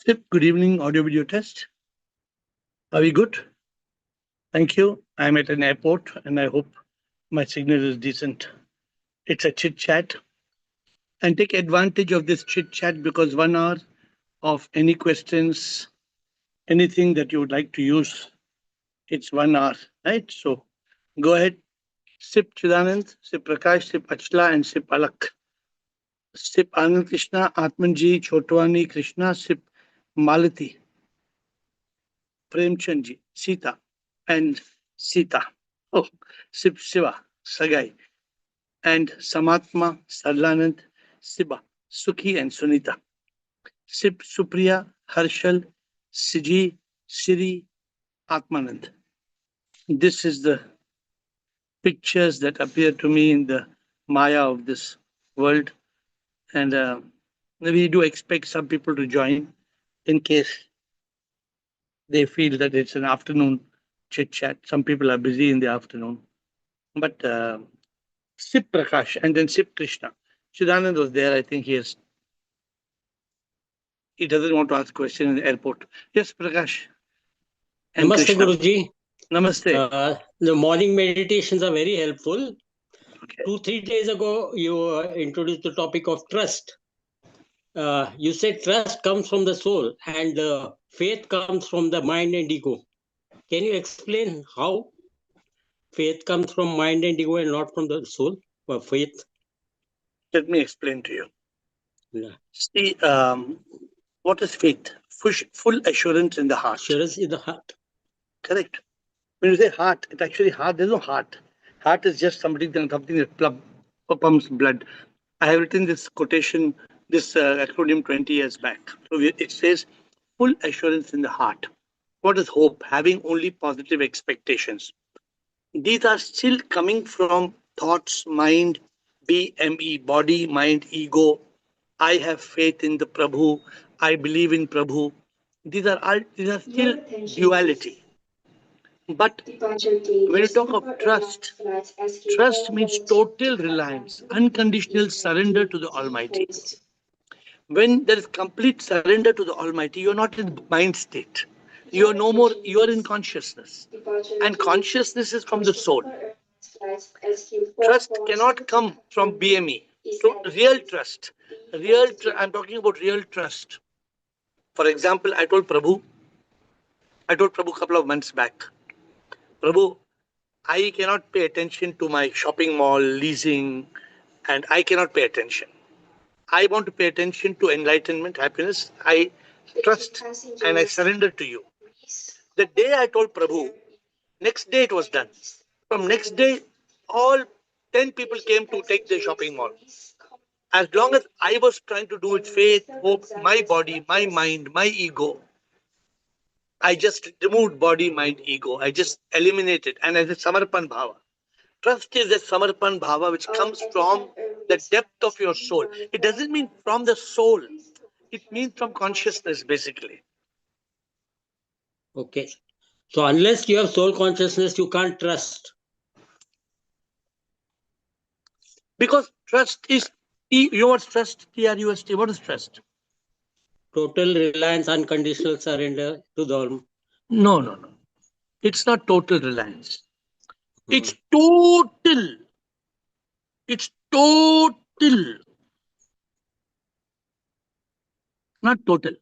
Sip, good evening, audio video test. Are we good? Thank you. I'm at an airport and I hope my signal is decent. It's a chit chat and take advantage of this chit chat because 1 hour of any questions, anything that you would like to use, it's 1 hour, right? So go ahead. Sip Chidanand, Sip Prakash, Sip Achla, and Sip Alak. Sip Anand Krishna, Atmanji, Chotwani Krishna, Sip Malati, Premchandji, Sita, and Sita. Oh, Sip Shiva, Sagai, and Samatma, Sarlanand, Siba, Sukhi, and Sunita. Sip Supriya, Harshal, Siji, Siri, Atmanand. This is the pictures that appear to me in the Maya of this world. And we do expect some people to join in case they feel that it's an afternoon chit chat. Some people are busy in the afternoon. But Sip Prakash and then Sip Krishna. Chidanand was there. I think he doesn't want to ask question in the airport. Yes, Prakash and Namaste, Krishna. Guruji. Namaste. The morning meditations are very helpful. Okay. 2-3 days ago, you introduced the topic of trust. You said trust comes from the soul and faith comes from the mind and ego. Can you explain how faith comes from mind and ego and not from the soul or faith? Let me explain to you. Yeah. See, what is faith? Full assurance in the heart. Assurance in the heart. Correct. When you say heart, it's actually heart. There's no heart. Heart is just something that pumps blood. I have written this quotation, this acronym 20 years back. So it says, full assurance in the heart. What is hope? Having only positive expectations. These are still coming from thoughts, mind, BME, body, mind, ego. I have faith in the Prabhu. I believe in Prabhu. These are still duality. But when you talk of trust means total reliance, unconditional surrender to the Almighty. When there is complete surrender to the Almighty, you're not in mind state. You are no more, you are in consciousness. And consciousness is from the soul. Trust cannot come from BME. So I'm talking about real trust. For example, I told Prabhu a couple of months back, Prabhu, I cannot pay attention to my shopping mall, leasing, and I cannot pay attention. I want to pay attention to enlightenment, happiness. I trust and I surrender to you. The day I told Prabhu, next day it was done. From next day, all 10 people came to take the shopping mall. As long as I was trying to do it, faith, hope, my body, my mind, my ego, I just removed body, mind, ego. I just eliminated. And as a Samarpan Bhava. Trust is a Samarpan Bhava which comes from the depth of your soul. It doesn't mean from the soul. It means from consciousness, basically. Okay. So unless you have soul consciousness, you can't trust. Because trust is, you know what's trust? TRUST. What is trust? Total reliance, unconditional surrender to the Almighty. No. It's not total reliance. It's total. It's total. Not total.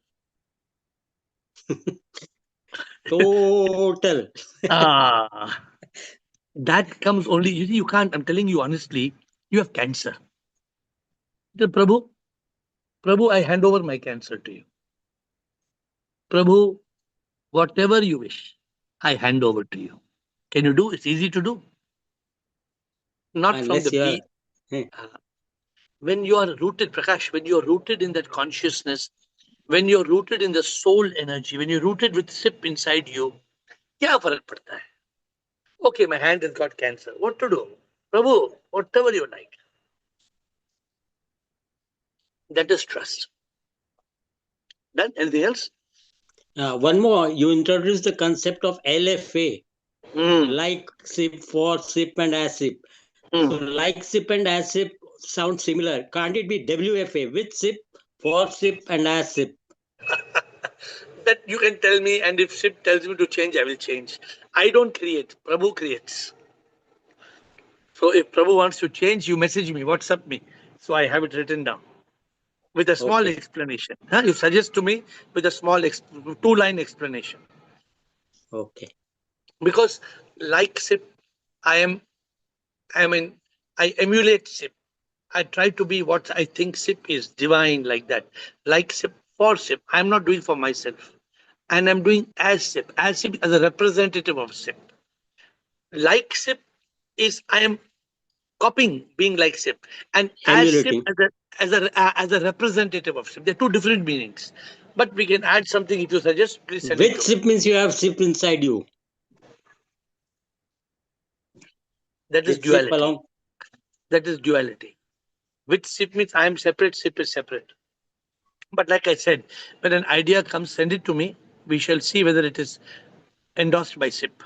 Total. That comes only, you see, you can't, I'm telling you honestly, you have cancer. Prabhu, I hand over my cancer to you. Prabhu, whatever you wish, I hand over to you. Can you do? It's easy to do. Not Unless from the you beat. When you are rooted, Prakash, when you are rooted in that consciousness, when you're rooted in the soul energy, when you're rooted with SIP inside you, kya farak padta hai? Okay, my hand has got cancer. What to do? Prabhu, whatever you like. That is trust. Then anything else? one more. You introduced the concept of LFA, like SIP, for SIP, and ASIP. So like SIP and ASIP sound similar. Can't it be WFA with SIP, for SIP, and ASIP? that you can tell me, and if SIP tells me to change, I will change. I don't create. Prabhu creates. So if Prabhu wants to change, you message me, WhatsApp me. So I have it written down with a small Okay. explanation. Huh? You suggest to me with a small two-line explanation. Okay. Because like SIP, I am, I mean, I emulate SIP. I try to be what I think SIP is, divine like that. Like SIP, for SIP. I'm not doing for myself. And I'm doing as SIP as a representative of SIP. Like SIP is I am copying being like SIP, and as SIP Emulating. as a representative of SIP. They're two different meanings. But we can add something if you suggest. Please send it Which to me. SIP means you have SIP inside you? That is Which SIP duality. along? That is duality. Which SIP means I am separate, SIP is separate. But like I said, when an idea comes, send it to me. We shall see whether it is endorsed by SIP.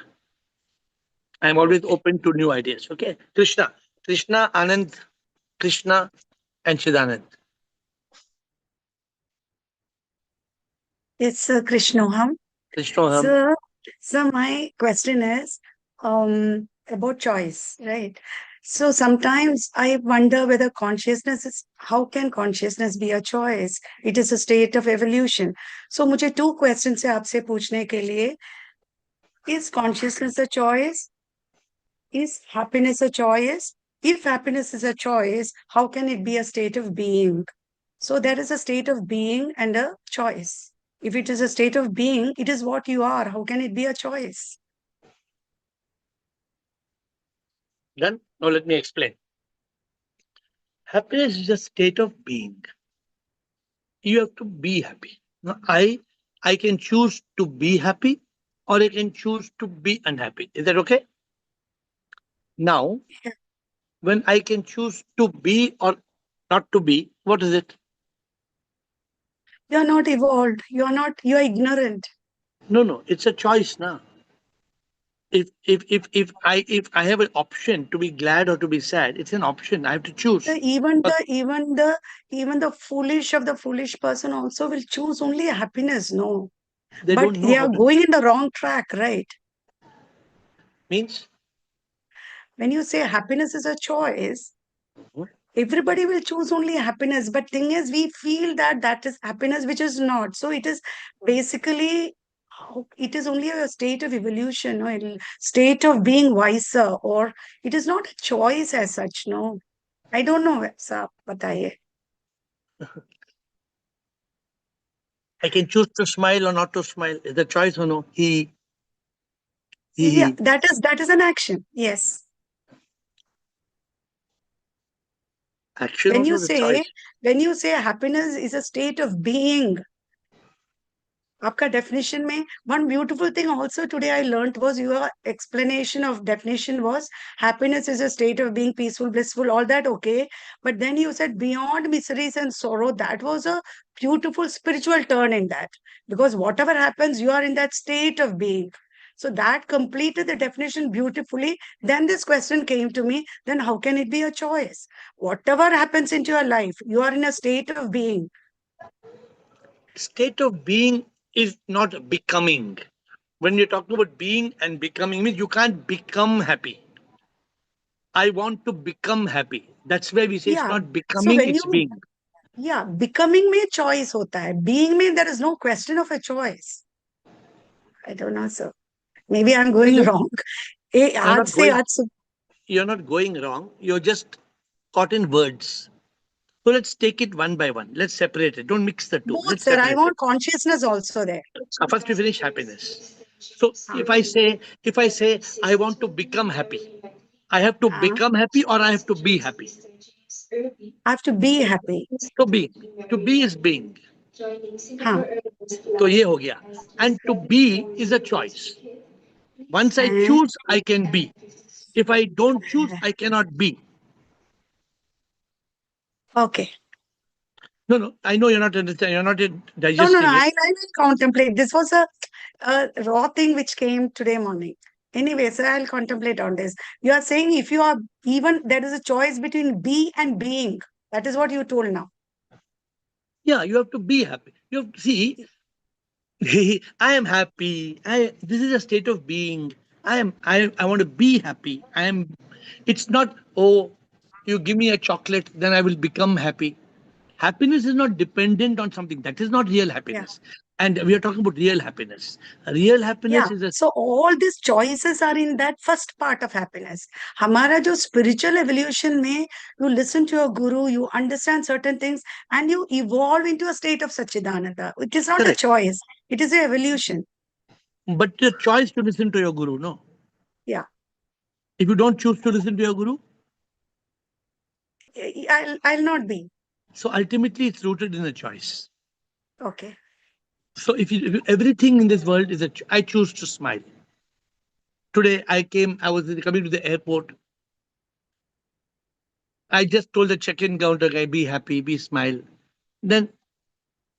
I'm always Okay. open to new ideas. Okay, Krishna, Anand, Krishna, and Chidanand. It's Krishnoham. Krishnoham. So, so my question is about choice, right? So sometimes I wonder whether consciousness is, how can consciousness be a choice? It is a state of evolution. So मुझे two questions है आपसे पूछने के लिए. Is consciousness a choice? Is happiness a choice? If happiness is a choice, how can it be a state of being? So there is a state of being and a choice. If it is a state of being, it is what you are. How can it be a choice? Done. Now let me explain. Happiness is a state of being. You have to be happy. Now, I can choose to be happy, or I can choose to be unhappy. Is that okay? Now, when I can choose to be or not to be, what is it? You are not evolved. You are not, you are ignorant. No, it's a choice now. If I have an option to be glad or to be sad, it's an option. I have to choose. But Even the foolish of the foolish person also will choose only happiness. No, they but don't know they how are to going in the wrong track, right? means. When you say happiness is a choice, Mhm. everybody will choose only happiness, but thing is we feel that that is happiness, which is not. So it is basically, it is only a state of evolution, or a state of being wiser, or it is not a choice as such. No, I don't know. Sir, बताइए. I can choose to smile or not to smile. Is the choice or no? Yeah, He. that is an action. Yes. Action When also you the say choice. when you say happiness is a state of being, आपका definition में one beautiful thing also today I learned was your explanation of definition was happiness is a state of being peaceful, blissful, all that okay. But then you said beyond miseries and sorrow. That was a beautiful spiritual turn in that. Because whatever happens, you are in that state of being. So that completed the definition beautifully. Then this question came to me, then how can it be a choice? Whatever happens into your life, you are in a state of being. State of being is not becoming. When you're talking about being and becoming, means you can't become happy. I want to become happy. That's why we say it's Yeah. not So becoming, when it's you, being. yeah, becoming में choice होता है. Being में there is no question of a choice. I don't know, sir. Maybe I'm No, going wrong. you're आज not से going. आज से You're not going wrong. You're just caught in words. So let's take it one by one. Let's separate it. Don't mix the two. both, Let's sir. I separate it. want consciousness also there. First we finish happiness. So हाँ, if I say I want to become happy, I have to हाँ. become happy or I have to be happy. I have to be happy. To be. To be is being. हाँ. तो ये हो गया. And to be is a choice. Once I And, choose, I can be. If I don't choose, I cannot be. okay. No. I know you're not understanding. You're not No. digesting it. I will contemplate. This was a raw thing which came today morning. Anyway, sir, I'll contemplate on this. You are saying if you are even there is a choice between be and being. That is what you told now. Yeah, you have to be happy. You have to see. I am happy. This is a state of being. I want to be happy. It's not, oh, you give me a chocolate, then I will become happy. Happiness is not dependent on something. That is not real Yeah. happiness. And we are talking about real happiness. Real Yeah. happiness is a So all these choices are in that first part of happiness. हमारा जो spiritual evolution में, you listen to your guru, you understand certain things, and you evolve into a state of Satchidananda. It is not a correct. choice. It is a evolution. But the choice to listen to your guru, no. Yeah. If you don't choose to listen to your guru, I'll not be. so ultimately it's rooted in a choice. Okay. So if you, everything in this world is I choose to smile. Today I was coming to the airport. I just told the check-in counter guy, be happy, be smile. Then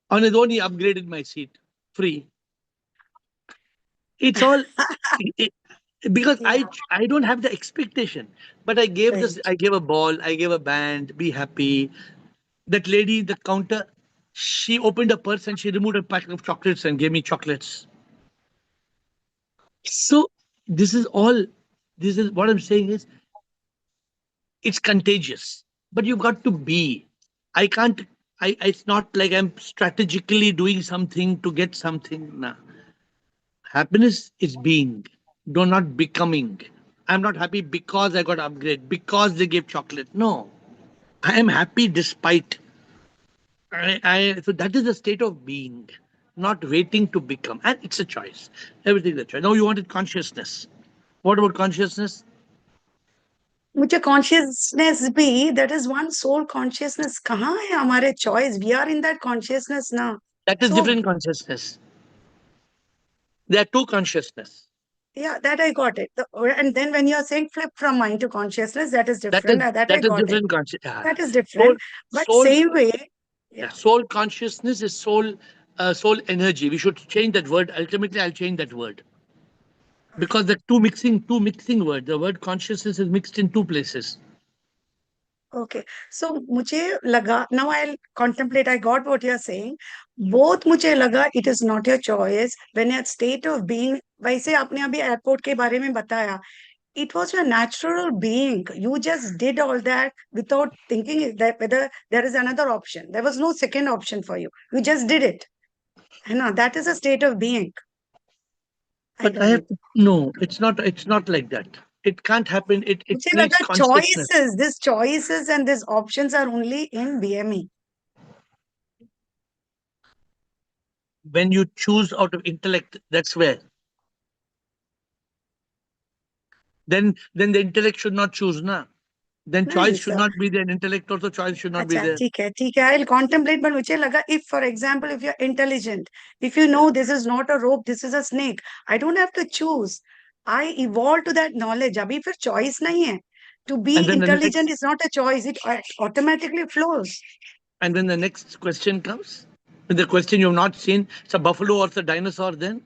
on his own, he upgraded my seat, free. It's all it- because Yeah. I don't have the expectation, but I gave this. Right. I gave a ball. I gave a band. Be happy. That lady, the counter, she opened a purse and she removed a packet of chocolates and gave me chocolates. So this is all. This is what I'm saying is it's contagious, but you got to be. I can't. It's not like I'm strategically doing something to get something. Nah. Happiness is being, do not becoming. I'm not happy because I got upgrade, because they gave chocolate. No, I am happy despite. So that is a state of being, not waiting to become, and it's a choice. Everything is a choice. Now you wanted consciousness. What about consciousness? मुझे consciousness भी, that is one soul consciousness. कहाँ है हमारे choice? We are in that consciousness now. That is So different consciousness. There are two consciousness. yeah, that I got it. And then when you're saying flip from mind to consciousness, that is That different. is That I that is got it. different consciousness. That is Soul, different. But soul, same way, yeah, yeah. soul consciousness is soul energy. We should change that word. Ultimately, I'll change that word. Okay. Because the two mixing words, the word consciousness is mixed in two places. Okay. So मुझे लगा, now I'll contemplate. I got what you're saying. Both मुझे लगा it is not your choice. When you're at state of being, वैसे आपने अभी airport के बारे में बताया. It was your natural being. You just did all that without thinking that whether there is another option. There was no second option for you. You just did it. You know, that is a state of being, I But I have believe. to, no, it's not like that. It can't happen. It मुझे needs लगा consciousness. choices, these choices and these options are only in BME. When you choose out of intellect, that's where. Then the intellect should not choose, na. Then choice नहीं should sir. not be there. Intellect also choice should not be अच्छा there. ठीक है I'll contemplate, but मुझे लगा, if for example if you're intelligent, if you know this is not a rope, this is a snake, I don't have to choose. I evolve to that knowledge. अभी फिर choice नहीं है. To be And then the intelligent next is not a choice. It automatically flows. and then the next question comes. With the question you've not seen, it's a buffalo or it's a dinosaur then?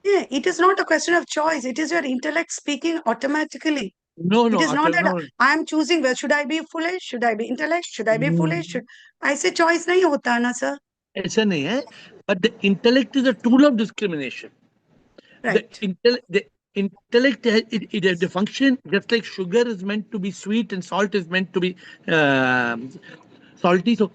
Yeah, it is not a question of choice. It is your intellect speaking automatically. No, It no, is not that no. I am choosing, well, should I be foolish? Should I be intellect? Should I be foolish? Mm, Should I say choice नहीं होता ना sir? ऐसा नहीं है. But the intellect is a tool of discrimination. Right. The intellect the function just like sugar is meant to be sweet and salt is meant to be salty. So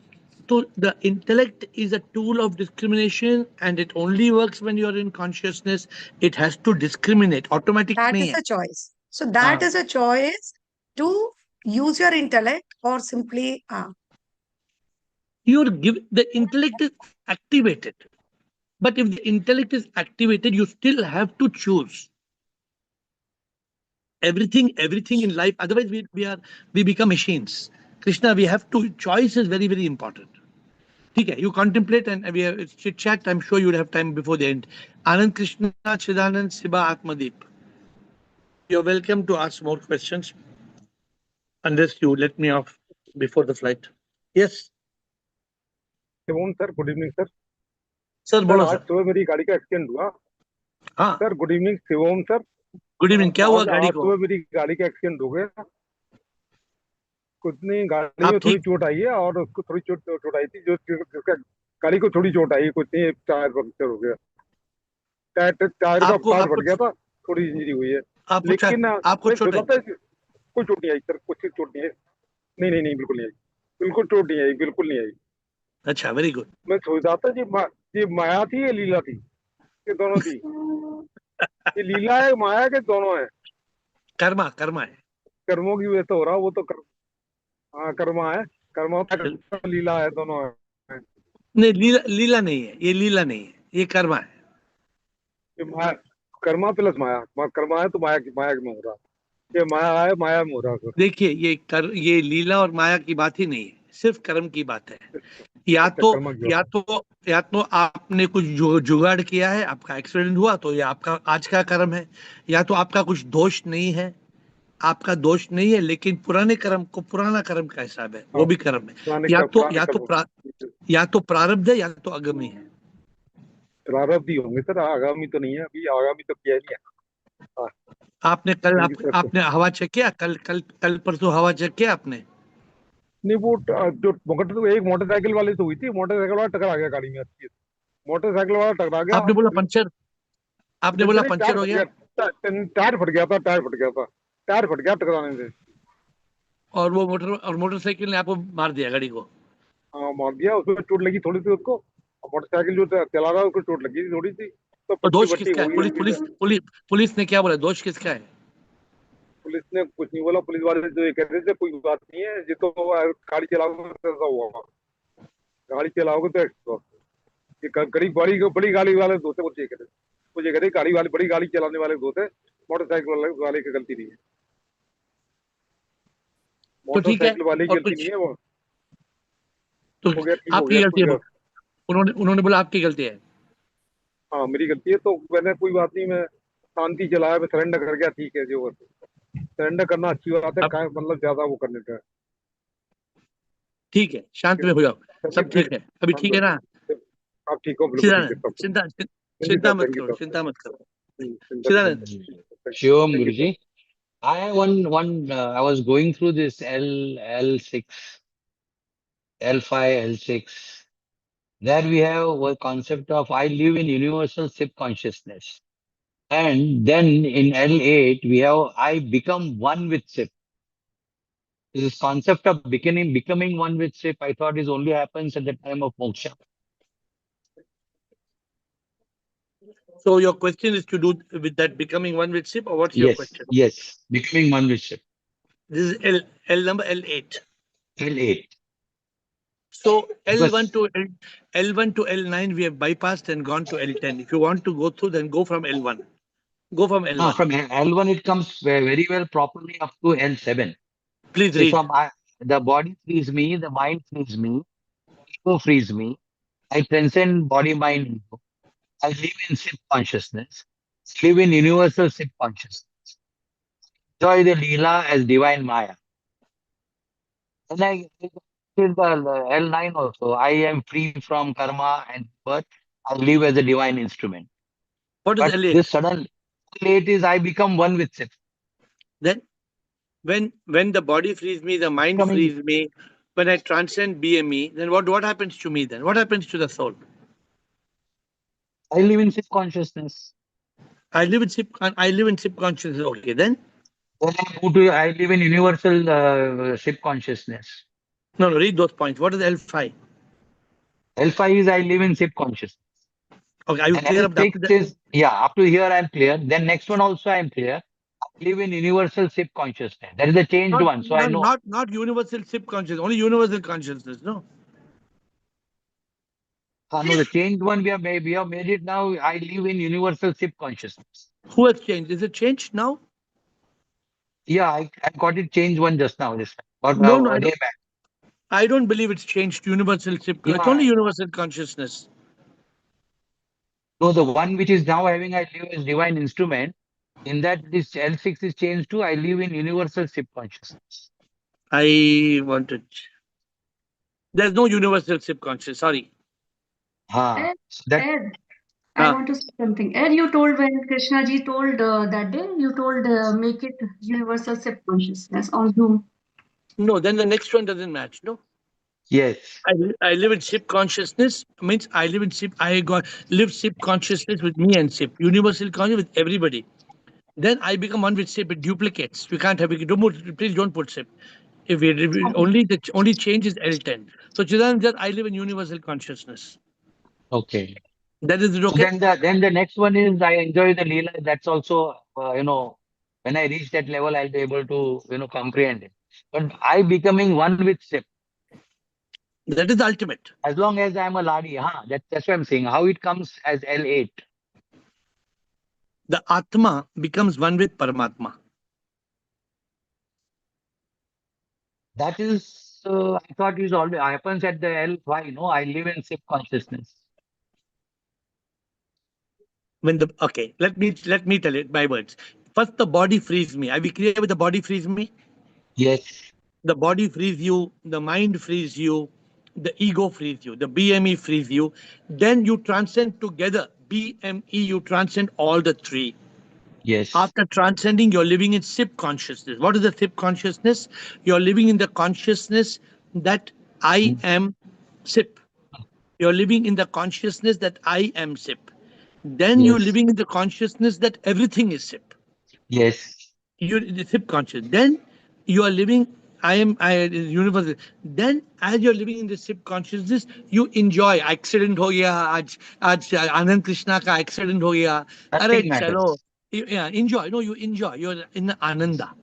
the intellect is a tool of discrimination and it only works when you're in consciousness. It has to discriminate. Automatic That नहीं is है. a choice. So that हाँ. is a choice to use your intellect or simply The intellect is activated. But if the intellect is activated, you still have to choose. Everything in life, otherwise we become machines. Krishna, we have to, choice is very, very important. Okay, you contemplate and we have chit chat. I'm sure you'll have time before the end. Anand Krishna, Chidanand, Siba, Atmadeep. You're welcome to ask more questions unless you let me off before the flight. Yes, Shivam sir, good evening sir. sir, sir बोलो आज sir. सुबह मेरी गाड़ी का accident हुआ. हाँ, sir good evening Shivam sir. Good evening. क्या हुआ आज गाड़ी आज को? सुबह मेरी गाड़ी का एक्सीडेंट हो गया. कुछ नहीं, गाड़ी आप में थोड़ी ठीक? चोट आई है और उसको थोड़ी चोट चोट आई थी, जो जिसका गाड़ी को थोड़ी चोट आई है. कुछ नहीं, टायर पंक्चर हो गया. टायर का आपको पार्ट आपको फट गया था, थोड़ी इंजरी हुई है। आपको लेकिन आपको मैं चोट है? बताता है, कोई चोट नहीं आई सर, कुछ चोट नहीं है। नहीं नहीं नहीं, बिल्कुल नहीं आई, बिल्कुल चोट नहीं आई, बिल्कुल नहीं आई। अच्छा, वेरी गुड। मैं सोच रहा था ये माया थी, ये लीला थी, ये दोनों थी। ये लीला है, माया है, कि दोनों है? कर्मा कर्मा है। कर्मों की वजह से हो रहा, वो तो हाँ कर्मा है, कर्मा चल- लीला है, दोनों है। नहीं, लीला लीला नहीं है, ये लीला नहीं है, ये कर्मा है। ये माया, कर्मा प्लस माया, कर्मा है तो माया में हो रहा, ये माया है, माया में हो रहा सर। देखिए, ये लीला और माया की बात ही नहीं है, सिर्फ कर्म की बात है। या अच्छा, तो कर्मा की या बात तो या तो आपने कुछ जुगाड़ किया है, आपका एक्सीडेंट हुआ, तो ये आपका आज का कर्म है। या तो आपका कुछ दोष नहीं है, आपका दोष नहीं है, लेकिन पुराने कर्म को, पुराना कर्म का हिसाब है, है। वो हाँ, भी कर्म है। या तो पुराने कर्म, या तो प्रारब्ध है, या तो अगमी है। प्रारब्ध ही होंगे सर, आगामी तो नहीं है, अभी आगामी तो किया ही नहीं है। हाँ, आपने कल क्योंकि सर तो आपने हवा चेक किया? कल कल कल परसों हवा चेक किया आपने? नहीं, वो जो एक मोटरसाइकिल वाले से हुई थी, मोटरसाइकिल वाला टकरा गया गाड़ी में अच्छी, मोटरसाइकिल वाला टकरा गया। आपने बोला पंचर, आपने बोला नहीं, पंचर टायर हो फट गया। गया, टायर फट गया था, टायर फट गया टकराने से। और वो मोटरसाइकिल ने आपको मार दिया, गाड़ी को। हाँ, मार दिया, उसमें चोट लगी थोड़ी सी उसको। और मोटरसाइकिल जो चला रहा है उसको चोट लगी थी थोड़ी सी, तो तो पट्टी दोष वट्टी किसका है? होगी पुलिस हल्की पुलिस से। पुलिस पुलिस ने क्या बोला, दोष किसका है? पुलिस ने कुछ नहीं बोला, पुलिस वाले जो ये कह रहे थे कोई बात नहीं है, ये तो गाड़ी चलाओगे तो ऐसा हुआ, गाड़ी चलाओगे तो एक्स्ट्रा। ये गरीब बड़ी गाड़ी वाले दोस्त मुझे कह रहे, मुझे कह रहे गाड़ी वाले, बड़ी गाड़ी चलाने वाले दोस्त है, मोटरसाइकिल वाले की गलती नहीं है, तो ठीक है। मोटरसाइकिल वाले की और गलती नहीं कुछ? है वो। तो हो गया, ठीक हो आपकी गया, गलती कोई है? उन्होंने उन्होंने बोला आपकी गलती है? हाँ मेरी गलती है, तो मैंने कोई बात नहीं, मैं शांति चलाया, मैं सरेंडर कर गया, ठीक है जो सरेंडर करना अच्छी बात है, अब क्या मतलब ज्यादा वो करने का। ठीक है, शांत में हो जाओ। चलिए सब फिर, ठीक है, अभी हम ठीक है ना? आप ठीक हो, बिल्कुल सीधा ठीक है सब कुछ। चिंता थैंक यू चिंता सर, मत थैंक यू करो, सर, चिंता मत करो। चिंता सीधा नहीं रहता। Shivam thank you sir. Guruji, I I was going through this L6, L5, L6. There we have a concept of I live in universal subconsciousness. And then in L8, we have I become one with SIP. This concept of becoming one with SIP, I thought is only happens at the time of moksha. So your question is to do with that becoming one with SIP, or what's your Yes, question? yes, becoming one with SIP. This is L number L8. L8. So Because L1 to L9 we have bypassed and gone to L10. If you want to go through, then go from L1. Go from L1. from L1 it comes very well properly up to L7. Please So read. the body frees me, the mind frees me, ego frees me. I transcend body, mind, ego. I live in SIP consciousness. Live in universal SIP consciousness. Enjoy the Leela as divine Maya. And I did the L9 also. I am free from karma and birth. I live as a divine instrument. What is But L8? this sudden L8 is I become one with SIP. Then when the body frees me, the mind Becoming, frees me, when I transcend BME, then what happens to me then? What happens to the soul? I live in SIP consciousness. I live in SIP consciousness. Okay, then? Then I live in universal SIP consciousness. No, read those points. What is L5? L5 is I live in SIP consciousness. Okay, are you And clear up to L6 that? is, yeah, up to here I'm clear. Then next one also I'm clear. I live in universal SIP consciousness. That is the changed one. So I know. Not universal SIP consciousness, only universal consciousness, no? No, the changed one we have made it now. I live in universal SIP consciousness. Who has changed? Is it changed now? Yeah, I got it changed one just now. This but No, a day back. I don't believe it's changed to universal SIP. It's only Yeah. universal consciousness. No, the one which is now having I live as divine instrument. In that this L6 is changed to I live in universal SIP consciousness. I wanted. There's no universal SIP consciousness. Sorry. Ed, Ed, I want to say something. Ed, you told when Krishna ji told that day, you told make it universal self consciousness on Zoom. No, then the next one doesn't match. No. Yes. I live in SIP consciousness, means I live in SIP. Live SIP consciousness with me and SIP, universal consciousness with everybody. Then I become one with SIP. It duplicates. We can't have it. Please don't put SIP. If we only the only change is L10. So Chidanand, just I live in universal consciousness. Okay. That is it, So okay? then the next one is I enjoy the Leela. That's also when I reach that level, I'll be able to comprehend it. But I becoming one with SIP. That is the ultimate. As long as I'm a Ladi, that's what I'm saying. How it comes as L8. The Atma becomes one with Paramatma. That is, I thought it always happens at the L5. No, I live in SIP consciousness. Okay, let me tell it by words. First, the body frees me. Are we clear with the body frees me? Yes. The body frees you, the mind frees you, the ego frees you, the BME frees you. Then you transcend together. BME, you transcend all the three. Yes. After transcending, you're living in SIP consciousness. What is the SIP consciousness? You're living in the consciousness that I am SIP. You're living in the consciousness that I am SIP. Then you're Yes. living in the consciousness that everything is SIP. Yes. You're the SIP conscious. Then you are living, I universal. Then as you're living in the SIP consciousness, you enjoy. Accident ho gaya, आज आनंद कृष्णा का accident हो गया. अरे Nothing चलो, matters. yeah, enjoy. No, you enjoy. You're in the ananda.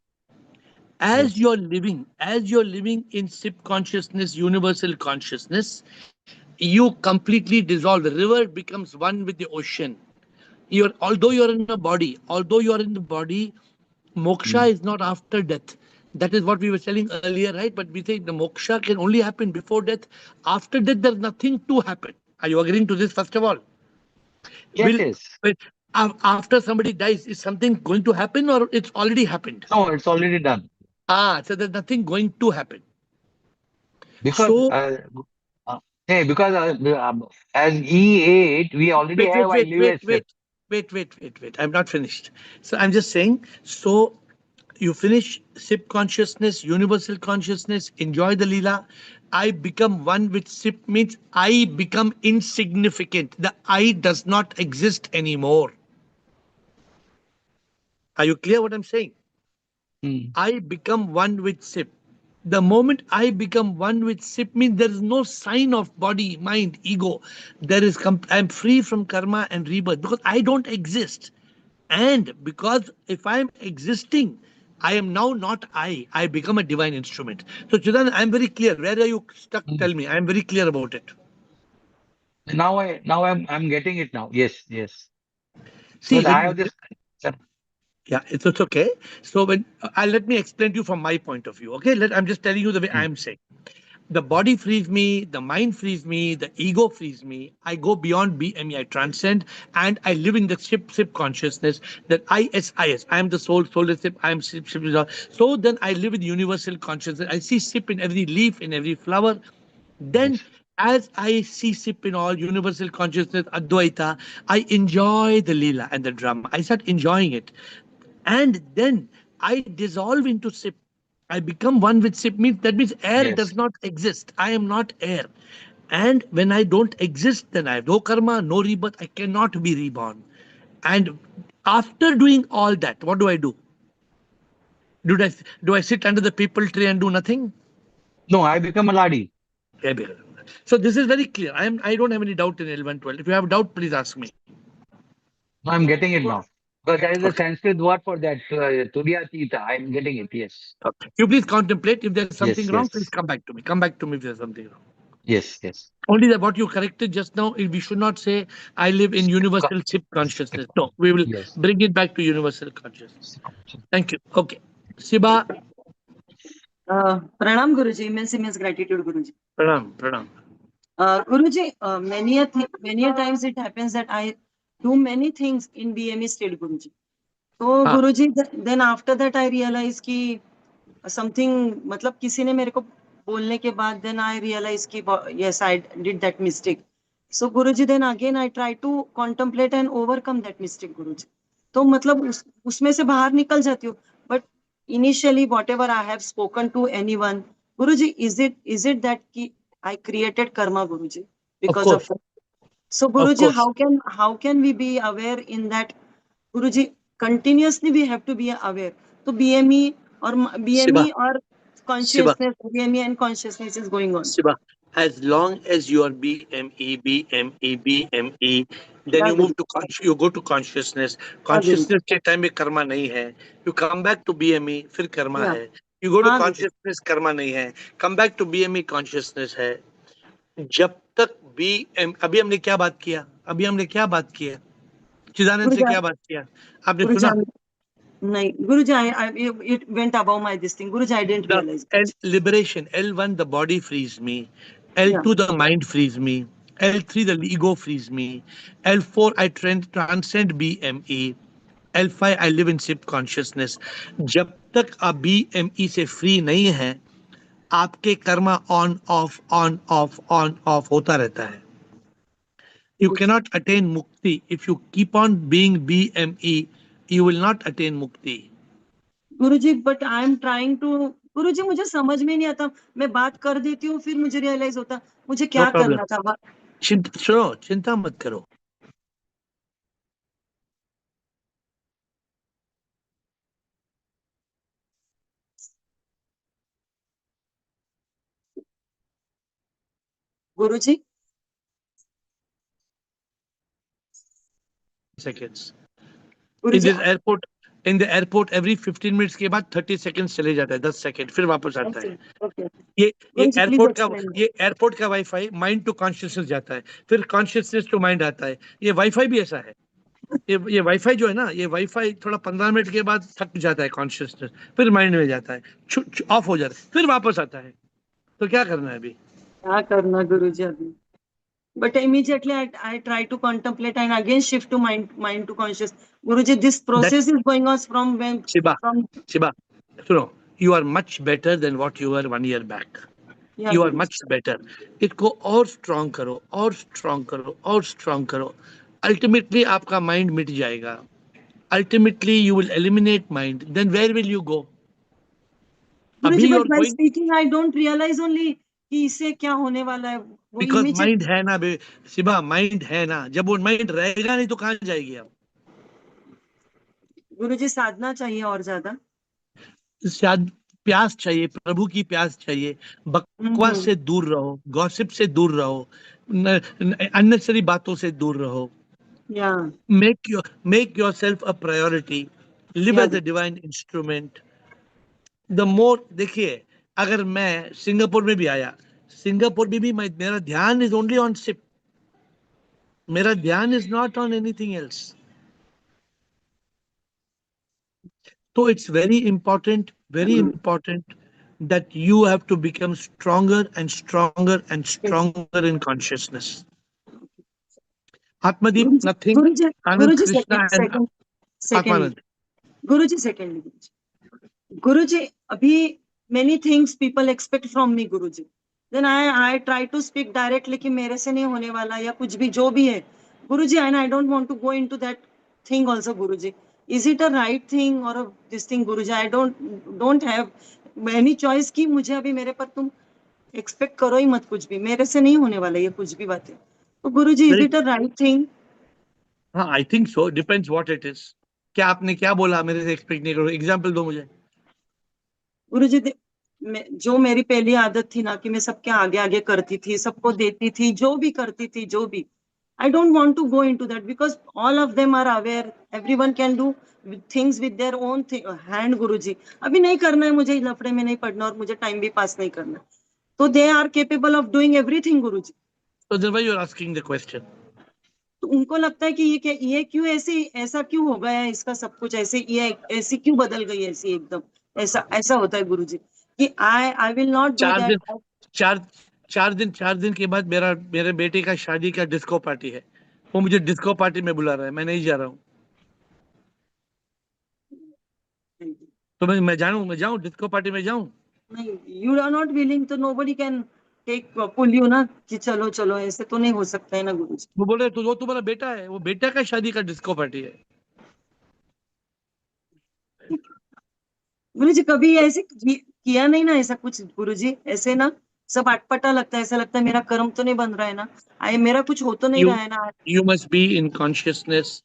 Yes. As you're living in SIP consciousness, universal consciousness, you completely dissolve. The river becomes one with the ocean. Although you're in a body, moksha Mm. is not after death. That is what we were telling earlier, right? But we think the moksha can only happen before death. After death, there's nothing to happen. Are you agreeing to this, first of all? Yes, Will yes. After somebody dies, is something going to happen or it's already happened? No, it's already done. So there's nothing going to happen. Because So as E8, we already wait, wait, have I wait, live wait, as SIP. wait, wait. I'm not finished. So I'm just saying. So you finish SIP consciousness, universal consciousness, enjoy the Leela. I become one with SIP means I become insignificant. The I does not exist anymore. Are you clear what I'm saying? Mm. I become one with SIP. The moment I become one with SIP means there is no sign of body, mind, ego. I'm free from karma and rebirth because I don't exist. And because if I'm existing, I am now not I become a divine instrument. So Chidan, I'm very clear. Where are you stuck? Mm. Tell me. I'm very clear about it. Now I'm getting it now. Yes, yes. See, Because I when have this. yeah, it's okay. So when let me explain to you from my point of view. Okay, I'm just telling you the way Mm. I'm saying. The body frees me, the mind frees me, the ego frees me. I go beyond BME, I transcend, and I live in the SIP consciousness that I am the soul is SIP, I am SIP is all. So then I live in universal consciousness. I see SIP in every leaf, in every flower. Then Yes. as I see SIP in all universal consciousness, Advaita, I enjoy the Leela and the drama. I start enjoying it. And then I dissolve into SIP. I become one with SIP means that means air does Yes. not exist. I am not air. And when I don't exist, then I have no karma, no rebirth. I cannot be reborn. And after doing all that, what do I do? Do I sit under the people tree and do nothing? No, I become a Ladi. Yeah, so this is very clear. I don't have any doubt in L112. If you have doubt, please ask me. No, I'm getting it now. But there is a Okay. Sanskrit word for that, Tudya Tita. I'm getting it. Yes. Okay. You please contemplate. If there's something Yes, wrong, please yes. come back to me. Come back to me if there's something wrong. Yes, yes. Only that what you corrected just now, we should not say I live in universal SIP consciousness. No, we will Yes. bring it back to universal consciousness. Thank you. Okay. Siba, Pranam Guruji, immense gratitude Guruji. pranam. Guruji, many a times it happens that I do many things in BME state Guruji. So Ah, Guruji, then after that I realize कि something, मतलब किसी ने मेरे को बोलने के बाद then I realize कि yes, I did that mistake. So Guruji, then again I try to contemplate and overcome that mistake Guruji. तो मतलब उसमें से बाहर निकल जाती हूँ. But initially whatever I have spoken to anyone, Guruji, is it that कि I created karma, Guruji, Of because course, of. So, of Guruji, course. how can we be aware in that, Guruji? Continuously we have to be aware. So BME or Siba, BME or Siba, consciousness, BME and consciousness is going on. Siba. As long as you are BME, BME, BME, then Yeah, you Guru. move to you go to consciousness. हाँ, Guru. Consciousness के time में कर्मा नहीं है. You come back to BME, फिर Karma Yeah. है. You go to हाँ, Guru. consciousness, Karma नहीं है. Come back to BME, consciousness है. जब तक BM, अभी हमने क्या बात किया? अभी हमने क्या बात किया? चिदानंद से Guruji, क्या बात किया? आपने Guruji, सुना? नहीं, Guruji, it went above my this thing. Guruji, I didn't The realize. liberation, L1, the body frees me. Yeah. L2, the mind frees me. L3, the ego frees me. L4, I transcend BME. L5, I live in SIP consciousness. जब तक आप BME से free नहीं है, आपके Karma on off होता रहता है. You cannot attain mukti. If you keep on being BME, you will not attain mukti. Guruji, but I am trying to, guruji मुझे समझ में नहीं आता, मैं बात कर देती हूँ फिर मुझे रियलाइज होता मुझे No क्या problem. करना था. सुनो, चिंता मत करो. गुरुजी, Seconds. In Guruji. this airport, in the airport, every 15 minutes के बाद 30 seconds चले जाता है, 10 सेकंड फिर वापस आता है. ओके, ये गुरुजी प्लीज एक्सप्लेन. एयरपोर्ट का वाईफाई माइंड टू कॉन्शियसनेस जाता है, फिर कॉन्शियसनेस टू माइंड आता है. ये वाईफाई भी ऐसा है. ये वाईफाई जो है ना, ये वाईफाई थोड़ा 15 मिनट के बाद थक जाता है कॉन्शियसनेस, फिर माइंड में जाता है, ऑफ हो जाता है, फिर वापस आता है. तो क्या करना है अभी? क्या करना गुरुजी अभी? But immediately I try to contemplate and again shift to mind to conscious. Guruji, this process is going on from when, Shiba, from, Shiba, सुनो, you are much better than what you were 1 year back. yeah, You are Guruji. much better. इसको और strong करो, और strong करो, और strong करो. Ultimately आपका mind मिट जाएगा. Ultimately you will eliminate mind. Then where will you go? अभी Guruji, you but are while going, speaking, I don't realize only कि इससे क्या होने वाला है. वो बिकॉज immediate. माइंड है ना बे शिबा, माइंड है ना. जब वो माइंड रहेगा नहीं तो कहाँ जाएगी आप? गुरुजी साधना चाहिए और ज्यादा. शायद प्यास चाहिए, प्रभु की प्यास चाहिए. बकवास से दूर रहो, गॉसिप से दूर रहो, अननेसेसरी बातों से दूर रहो. Yeah, make yourself a priority. Live yeah. as a divine instrument. The more, देखिए, अगर मैं सिंगापुर में भी आया, सिंगापुर में भी मेरा ध्यान इज ओनली ऑन सिप. मेरा ध्यान is not on anything else. तो it's very important that you have to become stronger and stronger and Yes. stronger in consciousness. Atmadeep, Guruji, nothing. Guruji, Anand Guruji, Krishna and second, Atmanand. Guruji, secondly, Guruji, abhi many things people expect from me, Guruji. Then I try to speak directly कि मेरे से नहीं होने वाला या कुछ भी जो भी है, Guruji, and I don't want to go into that thing also, Guruji. Is it a right thing or this thing, Guruji? I don't have any choice कि मुझे अभी मेरे पर तुम एक्सपेक्ट करो ही मत कुछ भी, मेरे से नहीं होने वाला ये कुछ भी बातें. तो guruji, is it a right thing? हाँ, I think so. Depends what it is. क्या आपने क्या बोला? मेरे से एक्सपेक्ट नहीं करो. एग्जांपल दो मुझे. गुरुजी, जो मेरी पहली आदत थी ना कि मैं सबके आगे आगे करती थी, सबको देती थी, जो भी करती थी, जो भी. I don't want to go into that because all of them are aware, everyone can do things with their own hand. Guruji, अभी नहीं करना है मुझे, लफड़े में नहीं पड़ना और मुझे टाइम भी पास नहीं करना. तो they are capable of doing everything, Guruji. So then why you're asking the question? तो उनको लगता है कि ये क्यों ऐसा क्यों हो गया है इसका सब कुछ ऐसे, ये ऐसी क्यों बदल गई ऐसी एकदम. ऐसा होता है गुरुजी कि आई विल नॉट डू चार दिन दैट. चार 4 दिन के बाद मेरे बेटे का शादी का डिस्को पार्टी है. वो मुझे डिस्को पार्टी में बुला रहा है, मैं नहीं जा रहा हूँ. तो मैं जाऊँ डिस्को पार्टी में जाऊँ? नहीं, यू आर नॉट विलिंग तो nobody can take pull you ना कि चलो चलो, ऐसे तो नहीं हो सकता है ना गुरुजी. वो बोल रहे तो वो तुम्हारा बेटा है, वो बेटा का शादी का डिस्को पार्टी है. गुरुजी कभी ऐसे किया नहीं ना ऐसा कुछ, गुरुजी ऐसे ना. सब अटपटा लगता है, ऐसा लगता है मेरा कर्म तो नहीं बन रहा है ना, मेरा कुछ हो तो नहीं रहा है ना. You must be in consciousness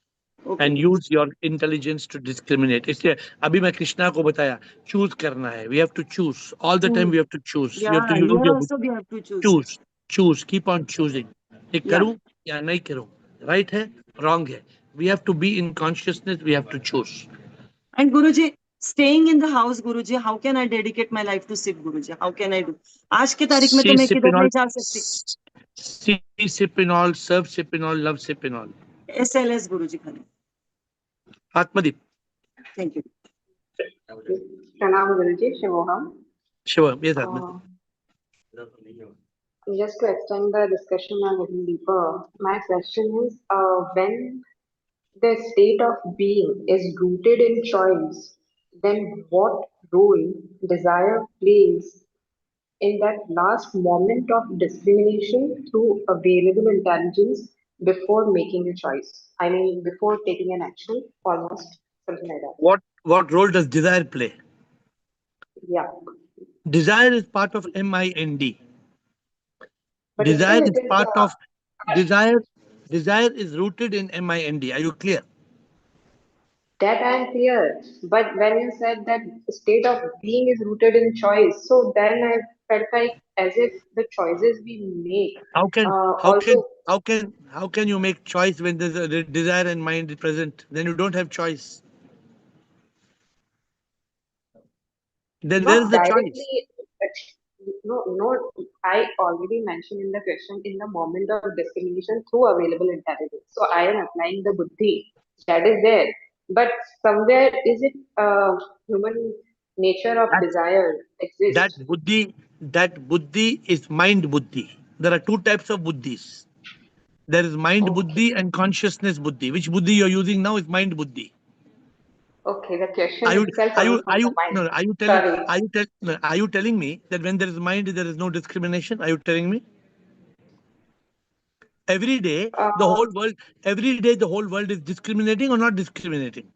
and use your intelligence to discriminate. इसलिए अभी मैं कृष्णा को बताया, choose करना है. We have to choose all the time. We have to choose. You have to use Here your also we have to choose. choose. Keep on choosing. ये करूं या नहीं करूं, right है, wrong है. We have to be in consciousness. We have to choose. And Guruji, staying in the house, Guruji, how can I dedicate my life to Siv, Guruji? How can I do? आज के तारीख में तो मैं किधर नहीं जा सकती. See sip in all, serve sip in all, love sip in all. SLS, Guruji, खाली. Atmadeep. Thank you. Pranam Guruji, Shivoham. Sure, yes, Atmadeep. Just to extend the discussion a little deeper, my question is, when the state of being is rooted in choice, then what role desire plays in that last moment of discrimination through available intelligence before making a choice? I mean, before taking an action, almost something like that. What role does desire play? Yeah. Desire is part of MIND. But Desire still, is it is part of desire. Desire is rooted in MIND. Are you clear? that I am clear. But when you said that state of being is rooted in choice, so then I felt like as if the choices we make How can also. you make choice when there's a desire and mind is present? Then you don't have choice. Then where is Not the choice? directly, no, I already mentioned in the question in the moment of discrimination through available intelligence. So I am applying the buddhi that is there. But somewhere is it human nature of desire exists? That buddhi is mind buddhi. There are two types of buddhis. There is mind Okay. buddhi and consciousness buddhi. Which buddhi you're using now is mind buddhi. Okay, the question Are you itself are comes you from are the you mind. no, are you telling Sorry. are you tell, no, are you telling me that when there is mind there is no discrimination? Are you telling me? Every day the Uh, whole world every day the whole world is discriminating or not discriminating?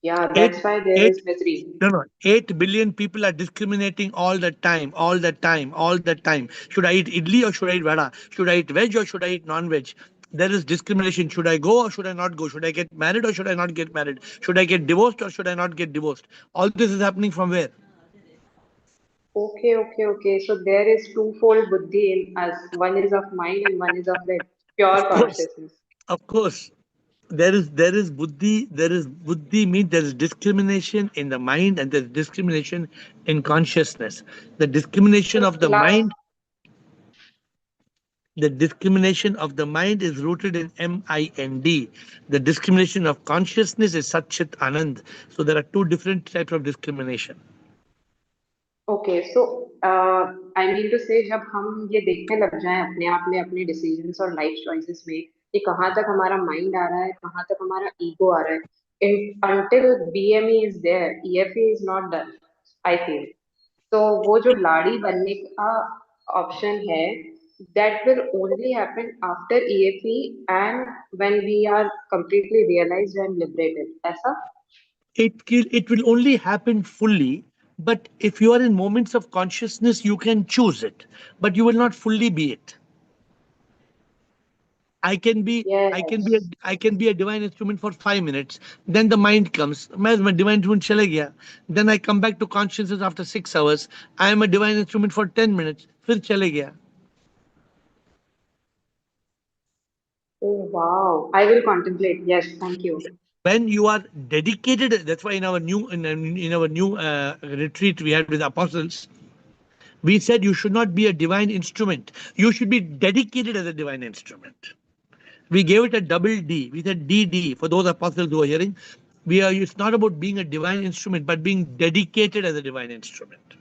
yeah, Eight that's why there eight is misery. no 8 billion people are discriminating all the time, all the time, all the time. Should I eat idli or should I eat vada? Should I eat veg or should I eat non-veg? There is discrimination. Should I go or should I not go? Should I get married or should I not get married? Should I get divorced or should I not get divorced? All this is happening from where? Okay. So there is twofold buddhi in us. One is of mind and one is of the pure Of course, consciousness. of course. There is buddhi. There is buddhi means there is discrimination in the mind and there is discrimination in consciousness. The discrimination So of the last, mind The discrimination of the mind is rooted in MIND. The discrimination of consciousness is Sat Chit Anand. So there are two different types of discrimination. okay, so I mean to say जब हम ये देखने लग जाएं अपने आप में अपने डिसीजंस और लाइफ चॉइसेस में कि कहाँ तक हमारा माइंड आ रहा है कहाँ तक हमारा ईगो आ रहा है until BME is there EFE is not done I feel तो वो जो लाड़ी बनने का ऑप्शन है that will only happen after EFE and when we are completely realized and liberated ऐसा It will only happen fully, but if you are in moments of consciousness, you can choose it, but you will not fully be it. I can be yes I can be a divine instrument for 5 minutes. Then the mind comes. मैं divine instrument चले गया. Then I come back to consciousness after 6 hours. I am a divine instrument for 10 minutes. फिर चले गया. oh wow I will contemplate yes thank you When you are dedicated, that's why in our new retreat we had with apostles, we said you should not be a divine instrument. You should be dedicated as a divine instrument. We gave it a double D. We said DD for those apostles who are hearing. It's not about being a divine instrument, but being dedicated as a divine instrument.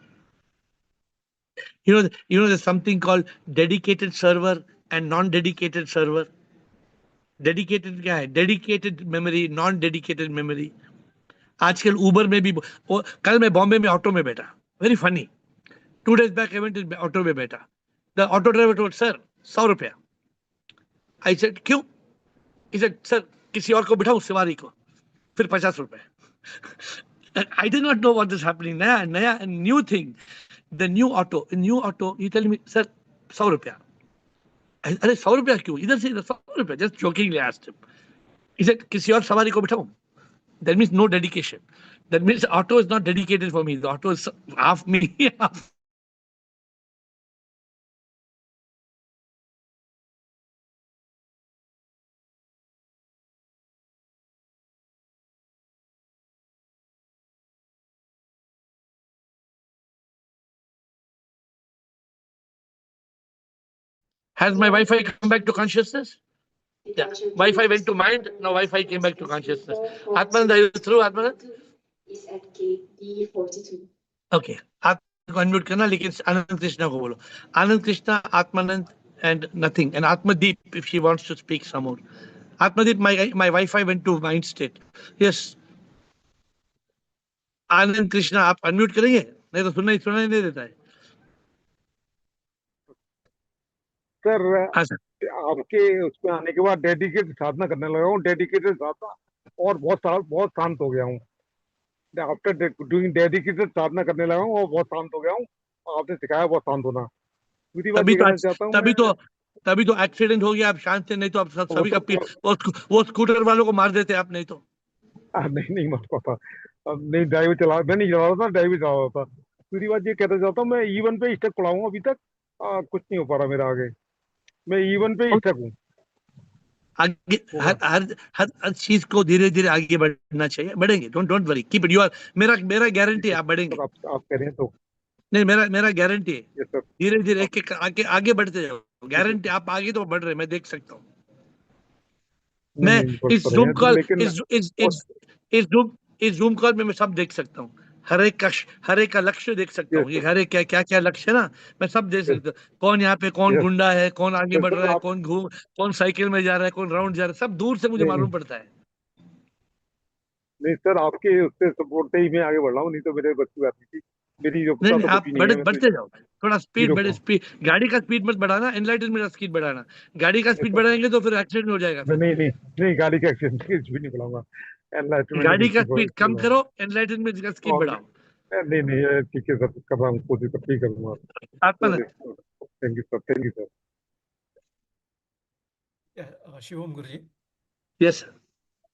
There's something called dedicated server and non-dedicated server. Dedicated क्या है? Dedicated memory, non-dedicated memory. आजकल उबर में भी कल मैं बॉम्बे में auto में बैठा. Very funny. 2 days back I went in auto में बैठा. The auto driver told, sir, 100 रुपया. I said, क्यों? He said, sir, किसी और को बिठाऊं सवारी को. फिर 50 रुपए. I did not know what is happening. Naya, new thing. The new auto, he tell me, sir, 100 rupiah. अरे 100 रुपया क्यों? इधर से इधर 100 रुपया. Just jokingly asked him. He said, किसी और सवारी को बिठाऊं? That means no dedication. That means the auto is not dedicated for me. The auto is half me, half. Has my Wi-Fi come back to consciousness? Yeah. Wi-Fi went to mind. Now Wi-Fi came back to consciousness. Atmanand, are you through, Atmanand? Is at gate D42. Okay. Atmanand को unmute करना, लेकिन आनंद कृष्णा को बोलो. आनंद Krishna, Atmanand, and nothing. And Atmadeep, if she wants to speak some more. Atmadeep, my Wi-Fi went to mind state. Yes. आनंद कृष्णा, आप unmute करेंगे? नहीं तो सुनाई नहीं देता है. सर हाँ सर. आपके उसमें आने के बाद डेडिकेटेड साधना करने लगा हूँ. डेडिकेटेड साधना, और बहुत शांत हो गया हूँ. आफ्टर डूइंग डेडिकेटेड साधना करने लगा हूँ और बहुत शांत हो गया हूँ. आपने सिखाया बहुत शांत होना. दूसरी बात ये कहना चाहता हूँ, तभी तो एक्सीडेंट हो गया. आप शांत थे, नहीं तो आप सभी का वो स्कूटर वालों को मार देते आप. नहीं तो नहीं मत पाता. नहीं, ड्राइवर चला, मैं नहीं चला रहा था, ड्राइवर चला रहा था. दूसरी बात ये कहना चाहता हूँ, मैं E1 पे स्टक पड़ा हूँ अभी तक. कुछ नहीं हो पा रहा मेरा आगे. मैं E1 पे स्टक हूँ. आगे हर चीज को धीरे धीरे आगे बढ़ना चाहिए. बढ़ेंगे. Don't worry, keep it. You are मेरा गारंटी है आप बढ़ेंगे. आप कह रहे हैं तो नहीं, मेरा गारंटी है. Yes sir. धीरे धीरे एक आगे बढ़ते जाओ. गारंटी, आप आगे तो बढ़ रहे, मैं देख सकता हूँ. मैं इस जूम कॉल इस जूम कॉल में मैं सब देख सकता हूँ. हर एक का लक्ष्य देख सकता हूँ. ये हर एक क्या लक्ष्य है ना, मैं सब देख सकता हूँ. कौन यहाँ पे कौन गुंडा है, कौन आगे बढ़ रहा है, कौन साइकिल में जा रहा है, कौन राउंड जा रहा है, सब दूर से मुझे मालूम पड़ता है. नहीं सर, आपके उससे सपोर्ट से ही मैं आगे बढ़ रहा हूँ. नहीं तो मेरे बस की बात नहीं थी. मेरी जो नहीं, आप बढ़ते जाओ. थोड़ा स्पीड गाड़ी का स्पीड मत बढ़ाना. एनलाइटनमेंट का स्पीड बढ़ाना. गाड़ी का स्पीड बढ़ाएंगे तो फिर एक्सीडेंट हो जाएगा. नहीं, गाड़ी का एक्सीडेंट भी नहीं बढ़ाऊंगा. गाड़ी का स्पीड कम करो, एनलाइटनमेंट का स्पीड बढ़ाओ. नहीं, ठीक है सर, कर रहा हूँ, कोशिश ठीक करूंगा. Thank you sir. Shivam Guruji. Yes sir.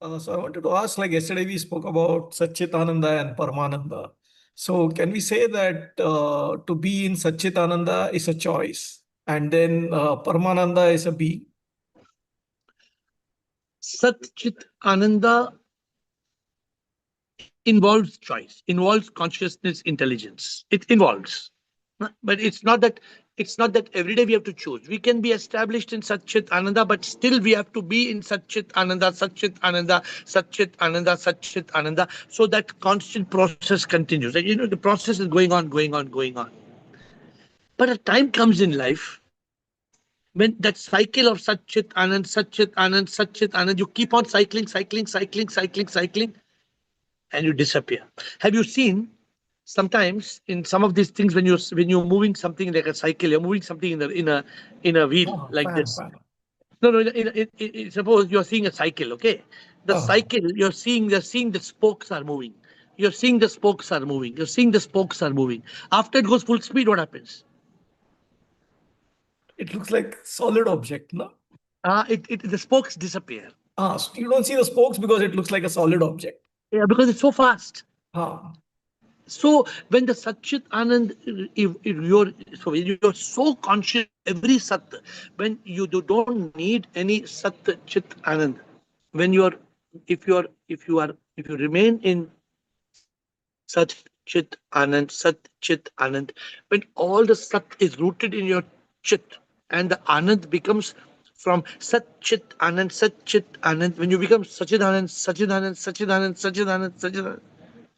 So I wanted to ask, like yesterday we spoke about Satchitananda and Paramananda. So can we say that to be in Satchitananda is a choice, and then Paramananda is a being? Satchit Ananda involves choice, involves consciousness, intelligence. It involves, but it's not that every day we have to choose. We can be established in Satchit Ananda, but still we have to be in Satchit Ananda, Satchit Ananda, Satchit Ananda, Satchit Ananda. So that constant process continues. And the process is going on. But a time comes in life when that cycle of Satchit Anand, Satchit Anand, Satchit Anand, you keep on cycling, and you disappear. Have you seen sometimes in some of these things when you're moving something like a cycle, you're moving something in a wheel like this? No. Suppose you're seeing a cycle, okay? The cycle you're seeing the spokes are moving. You're seeing the spokes are moving. After it goes full speed, what happens? It looks like solid object, no? The spokes disappear. So you don't see the spokes because it looks like a solid object. Yeah, because it's so fast. So when the Satchit Anand, you're so conscious every Sat, when you don't need any Sat Chit Anand, when if you remain in Sat Chit Anand, when all the Sat is rooted in your Chit, and the Anand becomes from Sat Chit Anand, when you become Sachid Anand,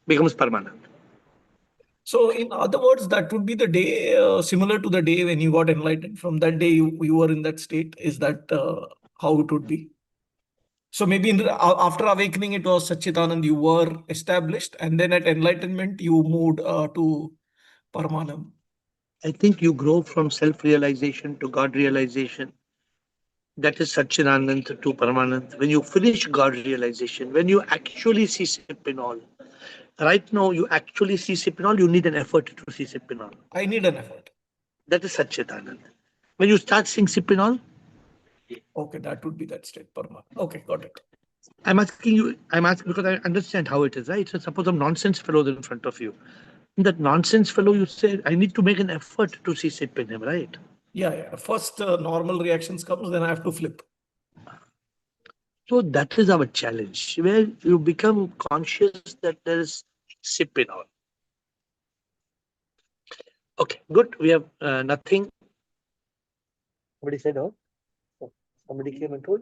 becomes Paramanand. So in other words, that would be the day similar to the day when you got enlightened. From that day you were in that state. Is that how it would be? So maybe after awakening it was Satchitanand, you were established, and then at enlightenment you moved to Paramanand. I think you grow from self-realization to God realization. That is Satchidanand to Paramanand. When you finish God realization, when you actually see Sipinol, right now you actually see Sipinol, you need an effort to see Sipinol. I need an effort. That is Satchidanand. When you start seeing Sipinol, Okay, that would be that state, Parma. Okay, got it. I'm asking because I understand how it is, right? So suppose a nonsense fellow is in front of you. That nonsense fellow, you say, I need to make an effort to see Sip in him, right? Yeah. First, normal reactions comes, then I have to flip. So that is our challenge, where you become conscious that there is Sip in all. Okay, good. We have nothing. Somebody said, oh, somebody came and told.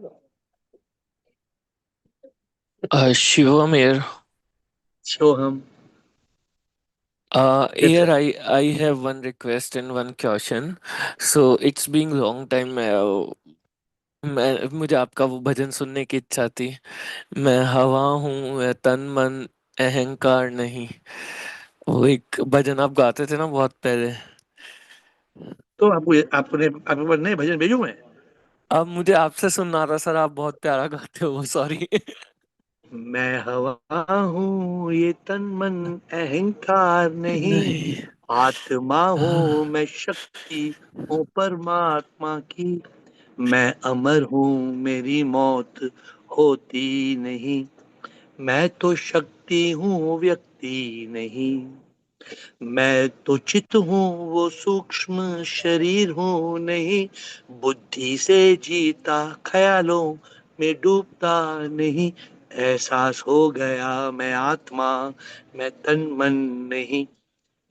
Shivam here. Show him. Yes, Here sir. I have one request and one question. So it's been long time. मुझे आपका वो भजन सुनने की इच्छा थी। मैं हवा हूँ मैं तन मन अहंकार नहीं। वो एक भजन आप गाते थे ना बहुत पहले। तो आपने आपके पास नए भजन भेजू मैं? अब मुझे आपसे सुनना था सर, आप बहुत प्यारा गाते हो, सॉरी। मैं हवा हूँ ये तन मन अहंकार नहीं, नहीं। आत्मा हूँ मैं शक्ति हूँ परमात्मा की, मैं अमर हूँ मेरी मौत होती नहीं, मैं तो शक्ति हूँ व्यक्ति नहीं, मैं तो चित हूँ वो सूक्ष्म शरीर हूँ नहीं, बुद्धि से जीता ख्यालों में डूबता नहीं, एहसास हो गया मैं आत्मा मैं तन मन नहीं,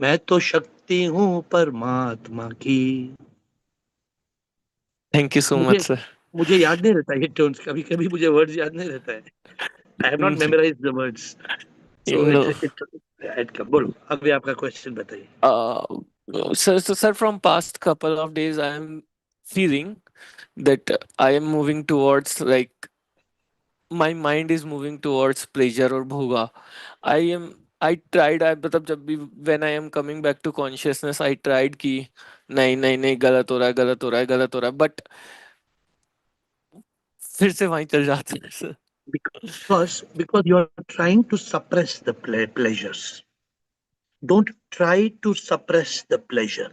मैं तो शक्ति हूँ परमात्मा की। थैंक यू सो मच मुझे सर। मुझे याद नहीं रहता ये टोन्स, कभी कभी मुझे वर्ड्स याद नहीं रहता है। I have not memorised the words, so no it come. बोलो अभी आपका क्वेश्चन बताइए। sir, from past couple of days I am feeling that I am moving towards, like, my mind is moving towards pleasure or bhoga. I tried, I मतलब जब भी when I am coming back to consciousness I tried कि नहीं नहीं नहीं गलत हो रहा है गलत हो रहा है गलत हो रहा है, बट फिर से वहीं चल जाते हैं sir. Because you are trying to suppress the pleasures. Don't try to suppress the pleasure.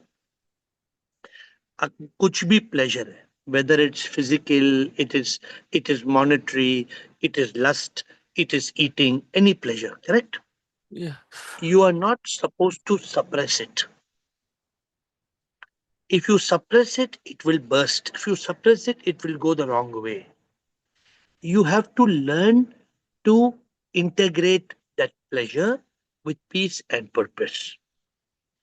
कुछ भी pleasure है, whether it's physical, it is monetary, it is lust, it is eating, any pleasure, correct? Yeah. You are not supposed to suppress it. If you suppress it, it will burst. If you suppress it, it will go the wrong way. You have to learn to integrate that pleasure with peace and purpose.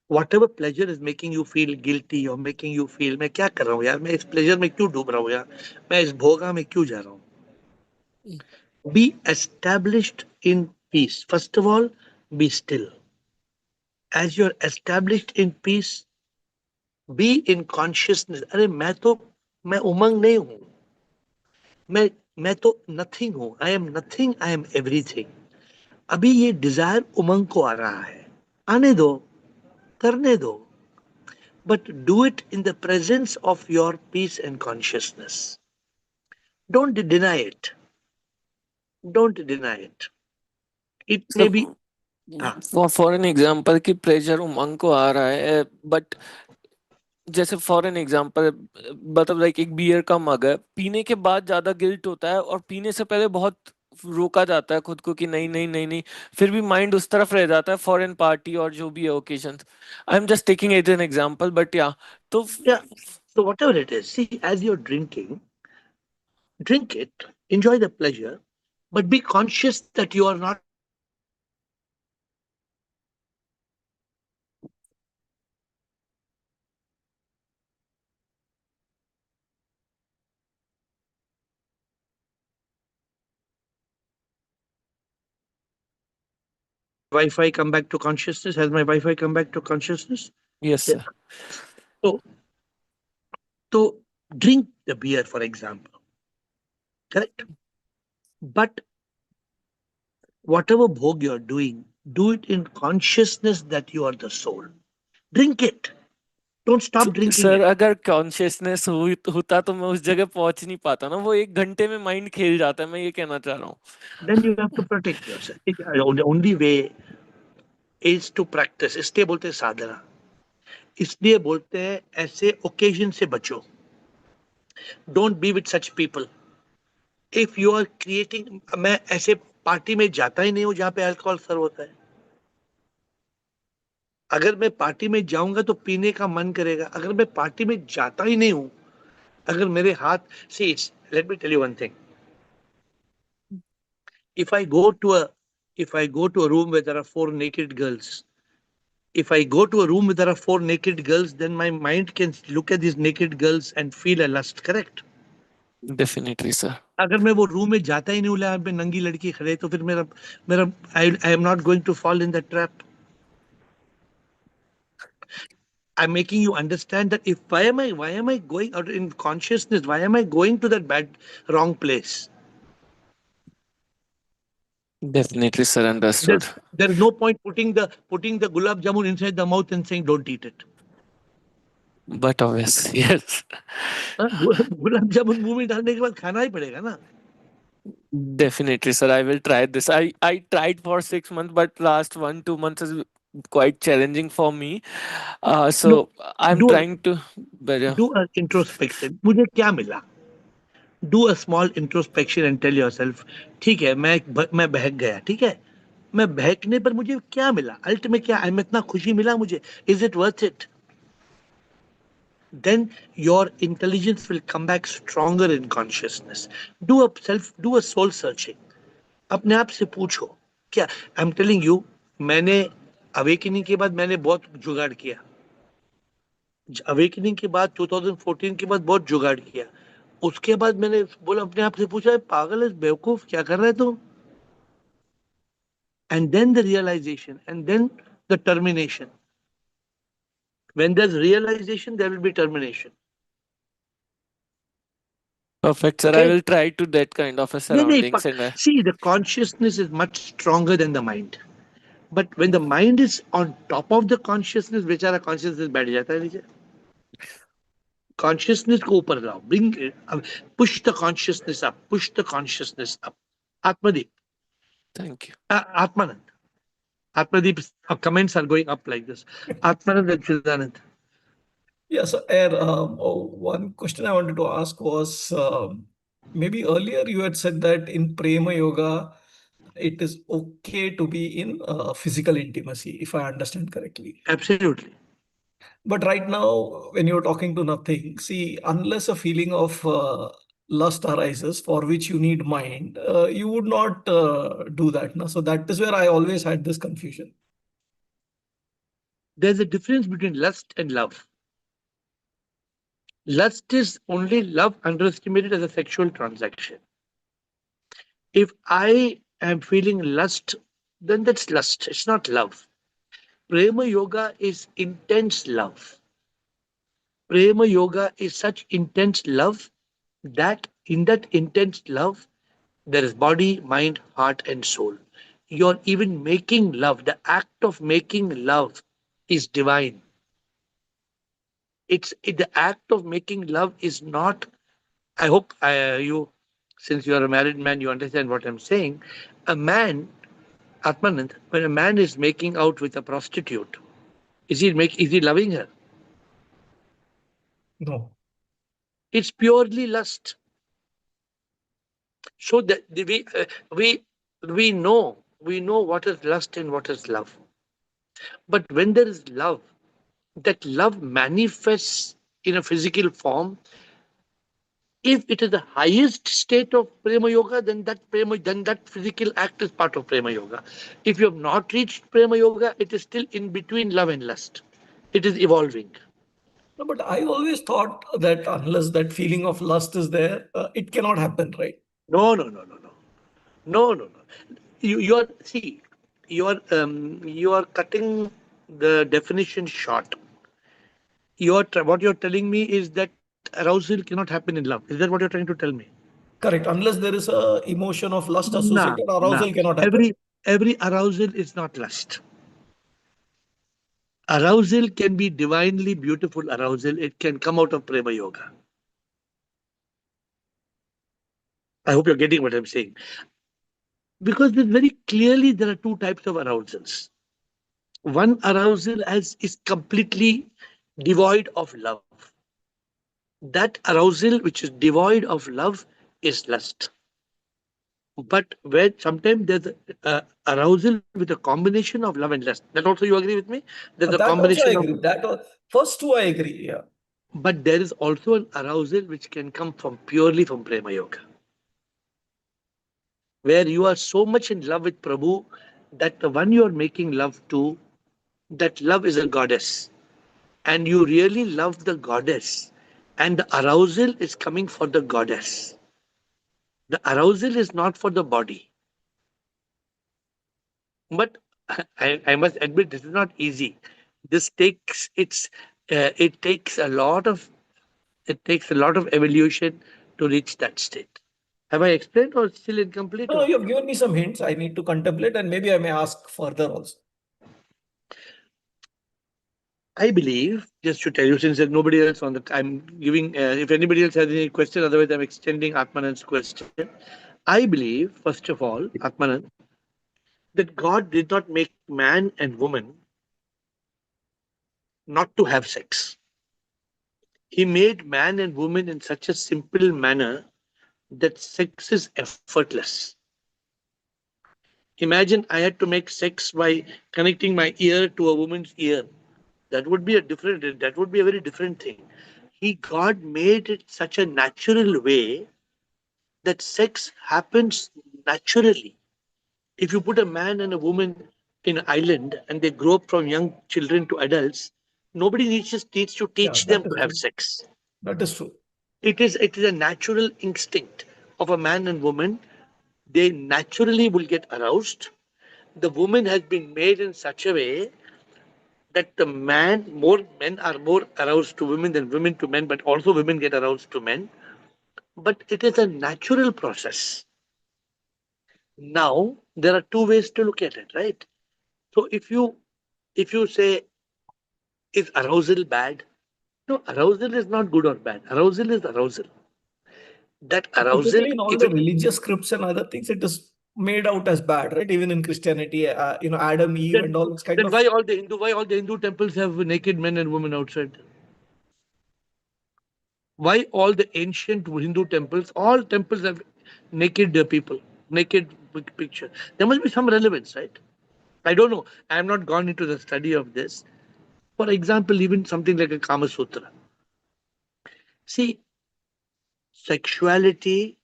Whatever pleasure is making you feel guilty or making you feel मैं क्या कर रहा हूँ यार, मैं इस pleasure में क्यों डूब रहा हूँ यार, मैं इस भोगा में क्यों जा रहा हूँ. Be established in peace. First of all, be still. As you're established in peace, be in consciousness. अरे मैं उमंग नहीं हूँ, मैं तो nothing हूँ. I am nothing, I am everything. अभी ये डिजायर उमंग को आ रहा है, आने दो, करने दो, but do it in the presence of your peace and consciousness. Don't deny it. Don't deny it. It may be. For an example कि प्लेजर उमंग को आ रहा है, बट जैसे फॉर एन एग्जांपल मतलब लाइक एक बियर का मग है, पीने के बाद ज्यादा गिल्ट होता है और पीने से पहले बहुत रोका जाता है खुद को कि नहीं नहीं नहीं नहीं, फिर भी माइंड उस तरफ रह जाता है फॉरेन पार्टी और जो भी है occasions. I am just taking it an example, but या तो Yeah. So whatever it is, see, as you're drinking, drink it, enjoy the pleasure, but be conscious that you are not Wi-Fi come back to consciousness. Has my Wi-Fi come back to consciousness? Yes Yeah. So drink the beer, for example. Correct? But whatever bhog you're doing, do it in consciousness that you are the soul. Drink it. Don't stop drinking sir it. अगर consciousness होता तो मैं उस जगह पहुंच नहीं पाता ना, वो 1 घंटे में माइंड खेल जाता है, मैं ये कहना चाह रहा हूँ. Then you have to protect yourself. The only way is to practice. इसलिए बोलते हैं साधना, इसलिए बोलते हैं ऐसे ओकेजन से बचो. Don't be with such people. If you are creating, मैं ऐसे पार्टी में जाता ही नहीं हूँ जहाँ पे अल्कोहल सर्व होता है. अगर मैं पार्टी में जाऊंगा तो पीने का मन करेगा. अगर मैं पार्टी में जाता ही नहीं हूँ, अगर मेरे हाथ से, let me tell you one thing. If I go to a room where there are 4 naked girls, if I go to a room where there are 4 naked girls, then my mind can look at these naked girls and feel a lust. Correct? Definitely sir. अगर मैं वो room में जाता ही नहीं हूँ, यहाँ पे नंगी लड़की खड़े, तो फिर मेरा मेरा I am not going to fall in that trap. I'm making you understand that if why am I going out in consciousness? Why am I going to that wrong place? Definitely sir, understood. There is no point putting the gulab jamun inside the mouth and saying don't eat it. But obvious, yes. Gulab jamun मुंह में डालने के बाद खाना ही पड़ेगा ना. Definitely, sir. I will try this. I tried for 6 months, but last 1-2 months is quite challenging for me. So No, I'm do trying to. Better. a introspection. मुझे क्या मिला? Do a small introspection and tell yourself, ठीक है, मैं बहक गया, ठीक है, मैं बहकने पर मुझे क्या मिला? अल्ट में क्या, मैं इतना खुशी मिला मुझे? Is it worth it? Then your intelligence will come back stronger in consciousness. Do a soul searching. अपने आप से पूछो क्या. I'm telling you, मैंने अवेकनिंग के बाद मैंने बहुत जुगाड़ किया. अवेकनिंग के बाद 2014 के बाद बहुत जुगाड़ किया. उसके बाद मैंने बोला, अपने आप से पूछा, पागल है, बेवकूफ, क्या कर रहे तू? And then the realization, and then the termination. When there's realization, there will be termination. Perfect, sir. I Okay? will try to that kind of a surroundings and. See, the consciousness is much stronger than the mind. But when the mind is on top of the consciousness, बेचारा consciousness बैठ जाता है नीचे. Consciousness को ऊपर लाओ. Push the consciousness up. Push the consciousness up. Atmadeep. Thank you. Atmanand. Atmadeep, comments are going up like this. Atmanand and Chidanand. Yeah, so AiR, one question I wanted to ask was, maybe earlier you had said that in Prema Yoga, it is okay to be in physical intimacy, if I understand correctly. Absolutely. But right now, when you're talking to nothing, see, unless a feeling of lust arises for which you need mind, you would not do that. No? So that is where I always had this confusion. There's a difference between lust and love. Lust is only love underestimated as a sexual transaction. If I am feeling lust, then that's lust. It's not love. Prema Yoga is intense love. Prema Yoga is such intense love that in that intense love, there is body, mind, heart, and soul. You're even making love. The act of making love is divine. The act of making love is not. I hope since you are a married man, you understand what I'm saying. A man, Atmanand, when a man is making out with a prostitute, is he loving her? No. It's purely lust. So that we know what is lust and what is love. But when there is love, that love manifests in a physical form. If it is the highest state of Prema Yoga, then that physical act is part of Prema Yoga. If you have not reached Prema Yoga, it is still in between love and lust. It is evolving. No, but I always thought that unless that feeling of lust is there, it cannot happen, right? No. You are cutting the definition short. What you're telling me is that arousal cannot happen in love. Is that what you're trying to tell me? Correct. Unless there is a emotion of lust Nah. associated, arousal cannot happen. Every arousal is not lust. Arousal can be divinely beautiful arousal. It can come out of Prema Yoga. I hope you're getting what I'm saying. Because very clearly there are two types of arousals. One arousal is completely devoid of love. That arousal which is devoid of love is lust. But where sometimes there's arousal with a combination of love and lust. That also you agree with me? There's a That also I combination of. agree. First two I agree. Yeah. But there is also an arousal which can come from purely from Prema Yoga, where you are so much in love with Prabhu that the one you are making love to, that love is a goddess, and you really love the goddess, and the arousal is coming for the goddess. The arousal is not for the body. But I must admit this is not easy. This takes it takes a lot of evolution to reach that state. Have I explained or still incomplete? No, Or? you've given me some hints. I need to contemplate and maybe I may ask further also. I believe, just to tell you, since there's nobody else on the, I'm giving, if anybody else has any question, otherwise I'm extending Atmanand's question. I believe, first of all, Atmanand, that God did not make man and woman not to have sex. He made man and woman in such a simple manner that sex is effortless. Imagine I had to make sex by connecting my ear to a woman's ear. That would be a very different thing. God made it such a natural way that sex happens naturally. If you put a man and a woman in an island and they grow up from young children to adults, nobody needs to teach them to have sex. That is true. It is a natural instinct of a man and woman. They naturally will get aroused. The woman has been made in such a way that more men are more aroused to women than women to men, but also women get aroused to men. But it is a natural process. Now there are two ways to look at it, right? So if you say, is arousal bad? No, arousal is not good or bad. Arousal is arousal. That arousal, Typically, in all if the it, religious scripts and other things, it is made out as bad, right? Even in Christianity, Adam, Eve, and all this kind then of. why all the Hindu temples have naked men and women outside? Why all the ancient Hindu temples, all temples have naked people, naked picture? There must be some relevance, right? I don't know. I have not gone into the study of this. For example, even something like a Kama Sutra. See, sexuality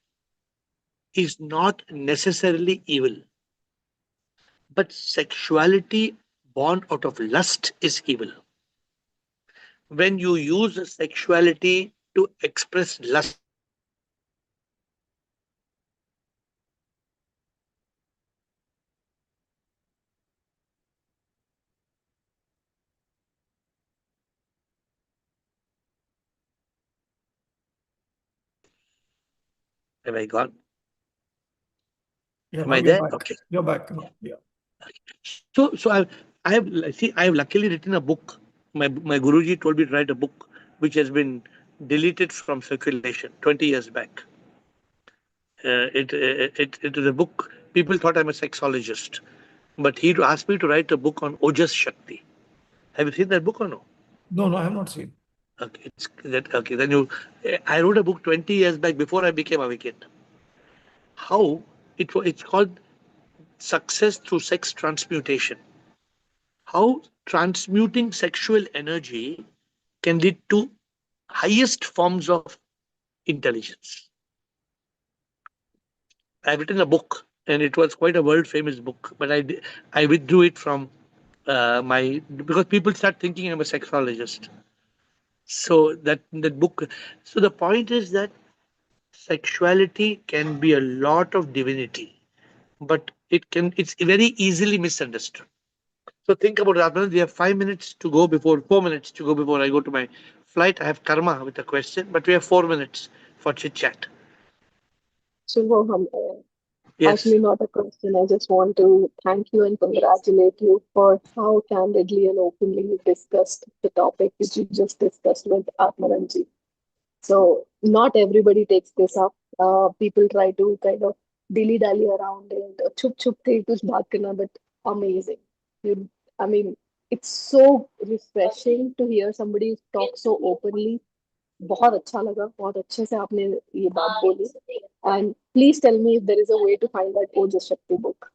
is not necessarily evil, but sexuality born out of lust is evil. When you use sexuality to express lust, have I gone? Yeah, Am now I you're there? back. Okay. You're back now. Yeah. I have luckily written a book. My Guruji told me to write a book which has been deleted from circulation 20 years back. It is a book. People thought I'm a sexologist, but he asked me to write a book on Ojas Shakti. Have you seen that book or no? No, I have not seen. Okay, it's that. Okay, then I wrote a book 20 years back before I became a wicked. How it's called success through sex transmutation. How transmuting sexual energy can lead to highest forms of intelligence. I've written a book, and it was quite a world famous book, but I withdrew it from because people start thinking I'm a sexologist. So that book. So the point is that sexuality can be a lot of divinity, but it's very easily misunderstood. So think about it, Adnan. We have 5 minutes to go before 4 minutes to go before I go to my flight. I have karma with a question, but we have 4 minutes for chit chat. So वो हम Yes. Actually, not a question. I just want to thank you and congratulate you for how candidly and openly you discussed the topic which you just discussed with Atmananji. So not everybody takes this up. People try to kind of dilly dally around it, chup chup the kuch baat karna, but amazing. You, I mean, it's so refreshing to hear somebody talk so openly. बहुत अच्छा लगा, बहुत अच्छे से आपने ये बात बोली. And please tell me if there is a way to find that Ojas Shakti book.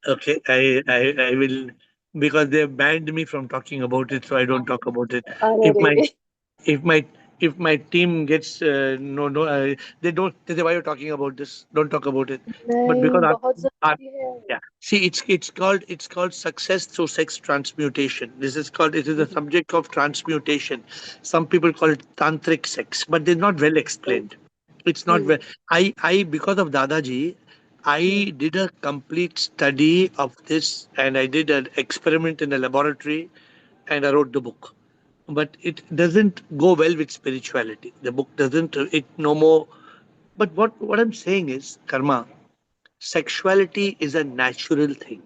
Okay, I will, because they banned me from talking about it, so I don't talk about it. अरे If रे my रे. if my if my team gets no, they don't, they say, why are you talking about this? Don't talk about it. But नहीं, because बहुत our जरूरी है. yeah, see, it's called success through sex transmutation. This is called, it is a subject of transmutation. Some people call it tantric sex, but they're not well explained. It's not well. I because of Dadaji, I did a complete study of this, and I did an experiment in a laboratory, and I wrote the book. But it doesn't go well with spirituality. The book doesn't, it no more. But what I'm saying is, karma, sexuality is a natural thing.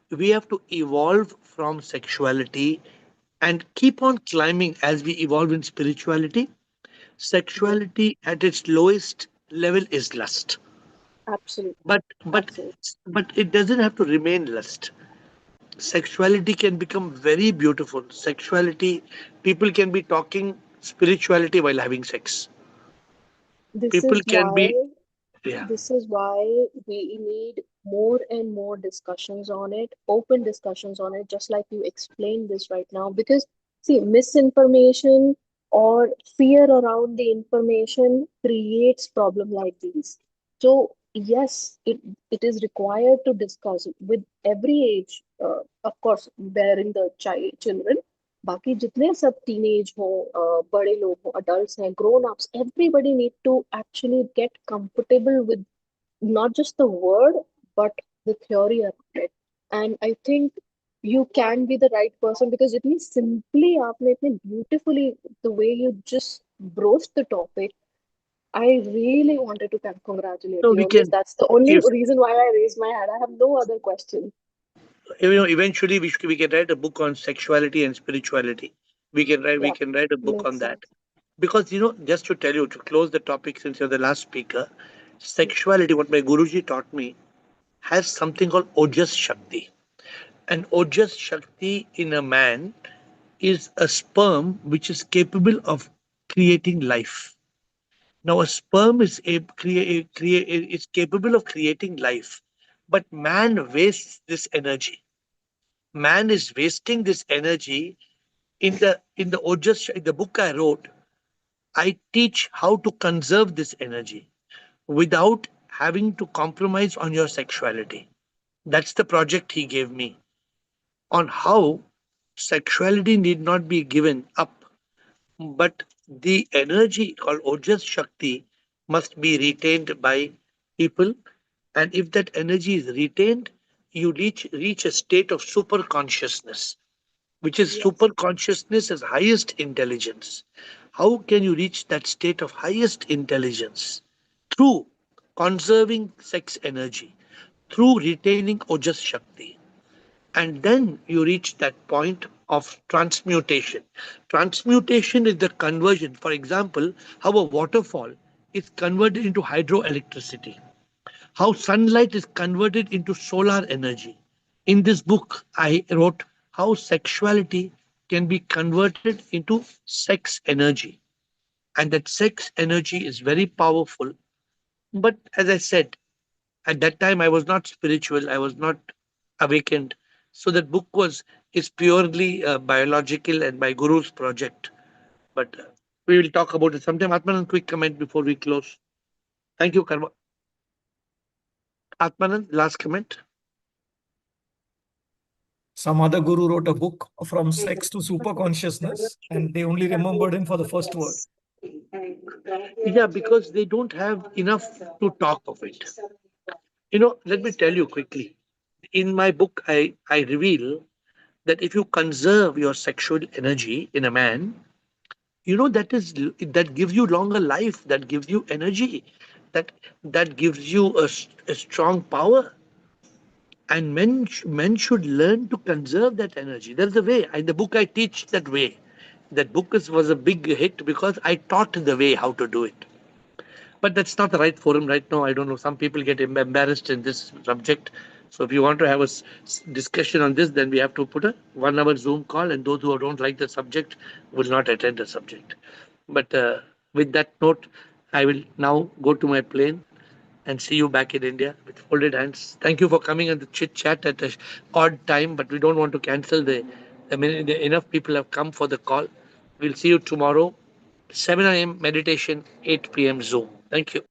We have to evolve from sexuality and keep on climbing as we evolve in spirituality. Sexuality at its lowest level is lust. Absolutely, But but absolutely. but it doesn't have to remain lust. Sexuality can become very beautiful. Sexuality, people can be talking spirituality while having sex. This People is can why be, yeah. this is why we need more and more discussions on it, open discussions on it, just like you explained this right now. Because, see, misinformation or fear around the information creates problem like these. So, yes, it is required to discuss with every age, of course, bearing the children. बाकी जितने सब teenage हो, बड़े लोग हो, adults हैं, grown ups, everybody need to actually get comfortable with not just the word but the theory around it. And I think you can be the right person because it means simply आपने इतने beautifully, the way you just broached the topic. I really wanted to congratulate So you we on this. can, That's the only if reason why I raised my hand. I have no other question. eventually we can write a book on sexuality and spirituality. We Yeah, can write a book makes on that. sense. Because just to tell you, to close the topic, since you're the last speaker, sexuality, what my Guruji taught me, has something called Ojas Shakti. And Ojas Shakti in a man is a sperm which is capable of creating life. Now, a sperm is capable of creating life, but man wastes this energy. Man is wasting this energy in the Ojas, in the book I wrote. I teach how to conserve this energy without having to compromise on your sexuality. That's the project he gave me on how sexuality need not be given up, but the energy called Ojas Shakti must be retained by people. And if that energy is retained, you reach a state of super consciousness, which is Yes. super consciousness as highest intelligence. How can you reach that state of highest intelligence? Through conserving sex energy, through retaining Ojas Shakti. And then you reach that point of transmutation. Transmutation is the conversion. For example, how a waterfall is converted into hydroelectricity, how sunlight is converted into solar energy. In this book, I wrote how sexuality can be converted into sex energy. And that sex energy is very powerful. But as I said, at that time I was not spiritual, I was not awakened. So that book is purely biological and my guru's project. But we will talk about it sometime. Atmanan, quick comment before we close. Thank you, Karma. Atmanan, last comment. Some other guru wrote a book from sex to super consciousness, and they only remembered him for the first word. Yeah, because they don't have enough to talk of it. Let me tell you quickly. In my book, I reveal that if you conserve your sexual energy in a man, that gives you longer life, that gives you energy. that gives you a strong power. And men should learn to conserve that energy. There's a way. In the book, I teach that way. That book was a big hit because I taught the way how to do it. But that's not the right forum right now. I don't know. Some people get embarrassed in this subject. So if you want to have a discussion on this, then we have to put a 1 hour Zoom call, and those who don't like the subject will not attend the subject. But with that note, I will now go to my plane and see you back in India with folded hands. Thank you for coming on the chit chat at an odd time, but we don't want to cancel enough people have come for the call. We'll see you tomorrow, 7 a.m. meditation, 8 p.m. Zoom. Thank you.